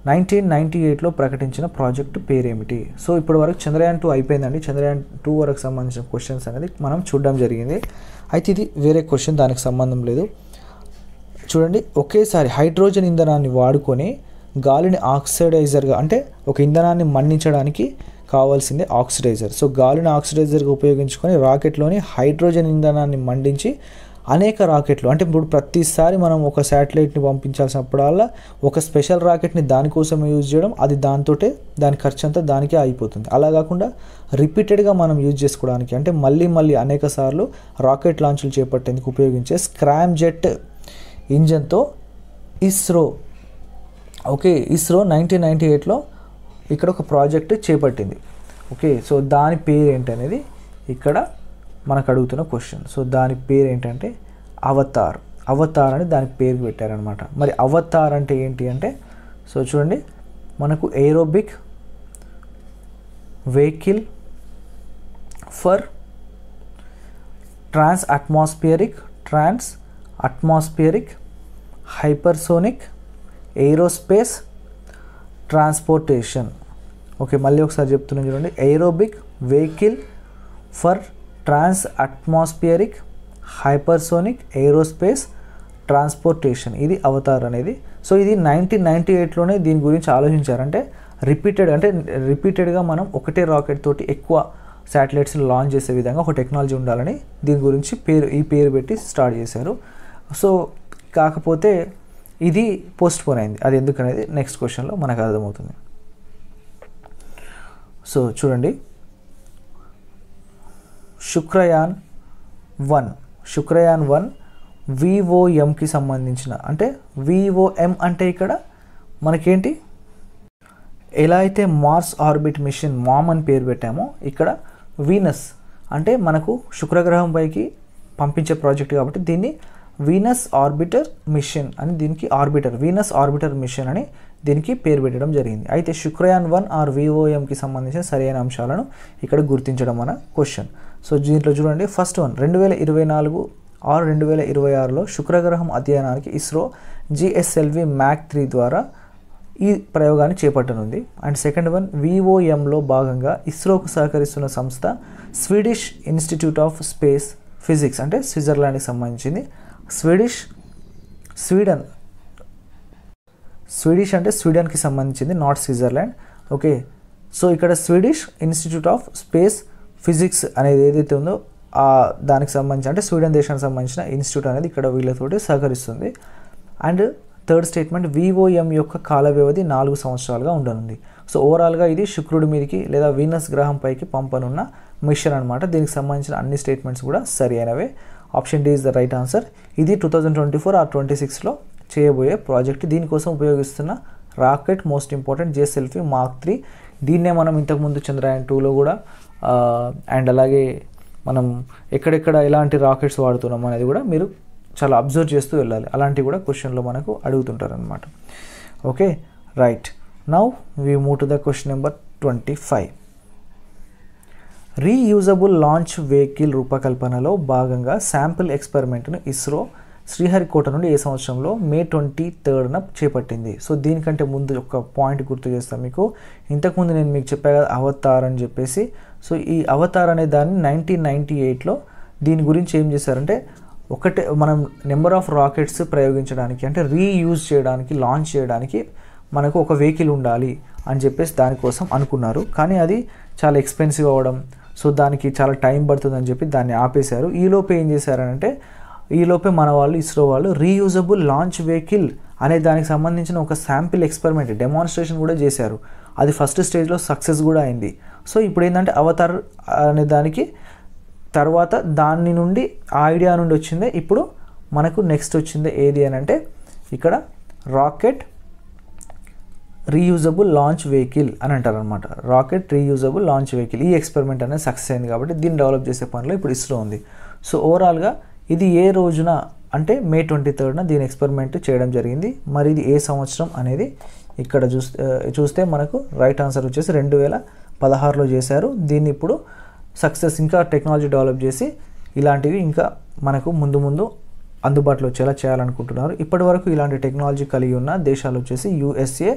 1998లో ప్రకటించిన ప్రాజెక్టు పేరేమిటి? సో ఇప్పటి వరకు చంద్రయాన్ 2 అయిపోయిందండి. చంద్రయాన్ 2 వరకు సంబంధించిన క్వశ్చన్స్ అనేది మనం చూడడం జరిగింది. అయితే ఇది వేరే క్వశ్చన్, దానికి సంబంధం లేదు. చూడండి, ఒకేసారి హైడ్రోజన్ ఇంధనాన్ని వాడుకొని గాలిని ఆక్సిడైజర్గా అంటే ఒక ఇంధనాన్ని మండించడానికి కావాల్సిందే ఆక్సిడైజర్. సో గాలిని ఆక్సిడైజర్గా ఉపయోగించుకొని రాకెట్లోని హైడ్రోజన్ ఇంధనాన్ని మండించి అనేక రాకెట్లు అంటే ఇప్పుడు ప్రతిసారి మనం ఒక శాటిలైట్ని పంపించాల్సినప్పుడల్లా ఒక స్పెషల్ రాకెట్ని దానికోసం యూజ్ చేయడం, అది దానితోటే దాని ఖర్చు అంతా దానికే అయిపోతుంది. అలా కాకుండా రిపీటెడ్గా మనం యూజ్ చేసుకోవడానికి అంటే మళ్ళీ అనేక సార్లు రాకెట్ లాంచ్లు చేపట్టేందుకు ఉపయోగించే స్క్రామ్ జెట్ ఇంజన్తో ఇస్రో 1998లో ఇక్కడ ఒక ప్రాజెక్ట్ చేపట్టింది. ఓకే, సో దాని పేరు ఏంటనేది ఇక్కడ మనకు అడుగుతున్న క్వశ్చన్. సో దాని పేరు ఏంటంటే అవతార్ అని దానికి పేరు పెట్టారనమాట. మరి అవతార్ అంటే ఏంటి అంటే, సో చూడండి, మనకు aerobic vehicle for trans atmospheric hypersonic aerospace transportation. Okay, మళ్ళీ ఒకసారి చెప్తున్నాను చూడండి, aerobic vehicle for trans atmospheric hypersonic aerospace transportation, ఇది అవతార్ అనేది. సో ఇది 1998లోనే దీని గురించి ఆలోచించారంటే రిపీటెడ్గా మనం ఒకటే రాకెట్ తోటి ఎక్కువ శాటిలైట్స్ని లాంచ్ చేసే విధంగా ఒక టెక్నాలజీ ఉండాలని దీని గురించి ఈ పేరు పెట్టి స్టార్ట్ చేశారు. సో కాకపోతే ఇది పోస్ట్ పోన్ అయింది. అది ఎందుకనేది నెక్స్ట్ క్వశ్చన్లో మనకు అర్థమవుతుంది. సో చూడండి, శుక్రయాన్ 1 VOMకి సంబంధించిన అంటే VOM అంటే ఇక్కడ మనకేంటి, ఎలా అయితే మార్స్ ఆర్బిట్ మిషన్ మామ్ అని పేరు పెట్టామో ఇక్కడ వీనస్ అంటే మనకు శుక్రగ్రహం పైకి పంపించే ప్రాజెక్ట్ కాబట్టి దీన్ని వీనస్ ఆర్బిటర్ మిషన్ అని వీనస్ ఆర్బిటర్ మిషన్ అని దీనికి పేరు పెట్టడం జరిగింది. అయితే శుక్రయాన్ 1 ఆర్ VOMకి సంబంధించిన సరైన అంశాలను ఇక్కడ గుర్తించడం మన క్వశ్చన్. సో దీంట్లో చూడండి, ఫస్ట్ వన్ 2024 ఆర్ 2026లో శుక్రగ్రహం అధ్యయనానికి ఇస్రో GSLV Mach 3 ద్వారా ఈ ప్రయోగాన్ని చేపట్టనుంది. అండ్ సెకండ్ వన్, VOMలో భాగంగా ఇస్రోకు సహకరిస్తున్న సంస్థ Swedish institute of space physics అంటే స్విట్జర్లాండ్కి సంబంధించింది. స్వీడిష్ అంటే స్వీడన్కి సంబంధించింది, నాట్ స్విట్జర్లాండ్. ఓకే, సో ఇక్కడ Swedish institute of space physics అనేది ఏదైతే ఉందో దానికి సంబంధించి అంటే స్వీడన్ దేశానికి సంబంధించిన ఇన్స్టిట్యూట్ అనేది ఇక్కడ వీళ్ళతోటి సహకరిస్తుంది. అండ్ థర్డ్ స్టేట్మెంట్, VOM యొక్క కాల వ్యవధి 4 సంవత్సరాలుగా ఉండనుంది. సో ఓవరాల్గా ఇది శుక్రుడి మీదకి లేదా వీనస్ గ్రహం పైకి పంపనున్న మిషన్ అనమాట. దీనికి సంబంధించిన అన్ని స్టేట్మెంట్స్ కూడా సరి అయినవే. Option D is the right answer. ఇది 2024 ఆర్ 26లో చేయబోయే ప్రాజెక్ట్. దీనికోసం ఉపయోగిస్తున్న rocket most important GSLV Mach 3. దీన్నే మనం ఇంతకుముందు చంద్రయాన్ 2లో కూడా అండ్ అలాగే మనం ఎక్కడెక్కడ ఎలాంటి రాకెట్స్ వాడుతున్నాం అనేది కూడా మీరు చాలా అబ్జర్వ్ చేస్తూ వెళ్ళాలి. అలాంటివి కూడా క్వశ్చన్లో మనకు అడుగుతుంటారు అనమాట. Okay, right. Now we move to the question number 25. Reusable launch vehicle రూపకల్పనలో భాగంగా శాంపిల్ ఎక్స్పెరిమెంట్ను ఇస్రో శ్రీహరికోట నుండి ఏ సంవత్సరంలో May 23న చేపట్టింది. సో దీనికంటే ముందు ఒక పాయింట్ గుర్తు చేస్తాను మీకు. ఇంతకుముందు నేను మీకు చెప్పా కదా అవతార్ అని చెప్పేసి. సో ఈ అవతార్ అనే దాన్ని 1998లో దీని గురించి ఏం చేశారంటే ఒకటే మనం నెంబర్ ఆఫ్ రాకెట్స్ ప్రయోగించడానికి అంటే రీయూజ్ చేయడానికి లాంచ్ చేయడానికి మనకు ఒక వెహికల్ ఉండాలి అని చెప్పేసి దానికోసం అనుకున్నారు. కానీ అది చాలా ఎక్స్పెన్సివ్ అవ్వడం, సో దానికి చాలా టైం పడుతుందని చెప్పి దాన్ని ఆపేశారు. ఈలోపే ఏం చేశారంటే ఈలోపే మన వాళ్ళు ఇస్రో వాళ్ళు రీయూజబుల్ లాంచ్ వెహికల్ అనే దానికి సంబంధించిన ఒక శాంపిల్ ఎక్స్పెరిమెంట్ డెమాన్స్ట్రేషన్ కూడా చేశారు. అది ఫస్ట్ స్టేజ్లో సక్సెస్ కూడా అయింది. సో ఇప్పుడు ఏంటంటే అవతార్ అనే దానికి తర్వాత దాని నుండి ఆ ఐడియా నుండి వచ్చిందే ఇప్పుడు మనకు నెక్స్ట్ వచ్చిందే ఏది అని అంటే ఇక్కడ రాకెట్ రీయూజబుల్ లాంచ్ వెహికల్ అని అంటారు అనమాట. రాకెట్ రీయూజబుల్ లాంచ్ వెహికల్ ఈ ఎక్స్పెరిమెంట్ అనేది సక్సెస్ అయింది కాబట్టి దీన్ని డెవలప్ చేసే పనిలో ఇప్పుడు ఇస్రో ఉంది. సో ఓవరాల్గా ఇది ఏ రోజున అంటే May 23న దీని ఎక్స్పెరిమెంట్ చేయడం జరిగింది. మరి ఇది ఏ సంవత్సరం అనేది ఇక్కడ చూస్తే మనకు రైట్ ఆన్సర్ వచ్చేసి 2016లో చేశారు. దీన్ని ఇప్పుడు సక్సెస్ ఇంకా టెక్నాలజీ డెవలప్ చేసి ఇలాంటివి ఇంకా మనకు ముందు అందుబాటులో వచ్చేలా చేయాలనుకుంటున్నారు. ఇప్పటి వరకు ఇలాంటి టెక్నాలజీ కలిగి ఉన్న దేశాలు వచ్చేసి USA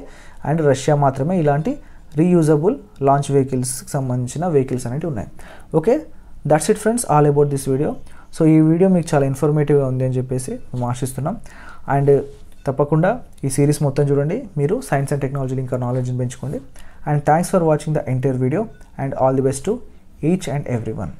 అండ్ రష్యా మాత్రమే ఇలాంటి రీయూజబుల్ లాంచ్ వెహికల్స్కి సంబంధించిన వెహికల్స్ అనేవి ఉన్నాయి. Okay, that's it friends, all about this video. So ఈ వీడియో మీకు చాలా ఇన్ఫర్మేటివ్గా ఉంది అని చెప్పేసి మేము ఆశిస్తున్నాం. అండ్ తప్పకుండా ఈ సిరీస్ మొత్తం చూడండి, మీరు సైన్స్ అండ్ టెక్నాలజీలో ఇంకా నాలెడ్జ్ని పెంచుకోండి. And thanks for watching the entire video and all the best to each and every one.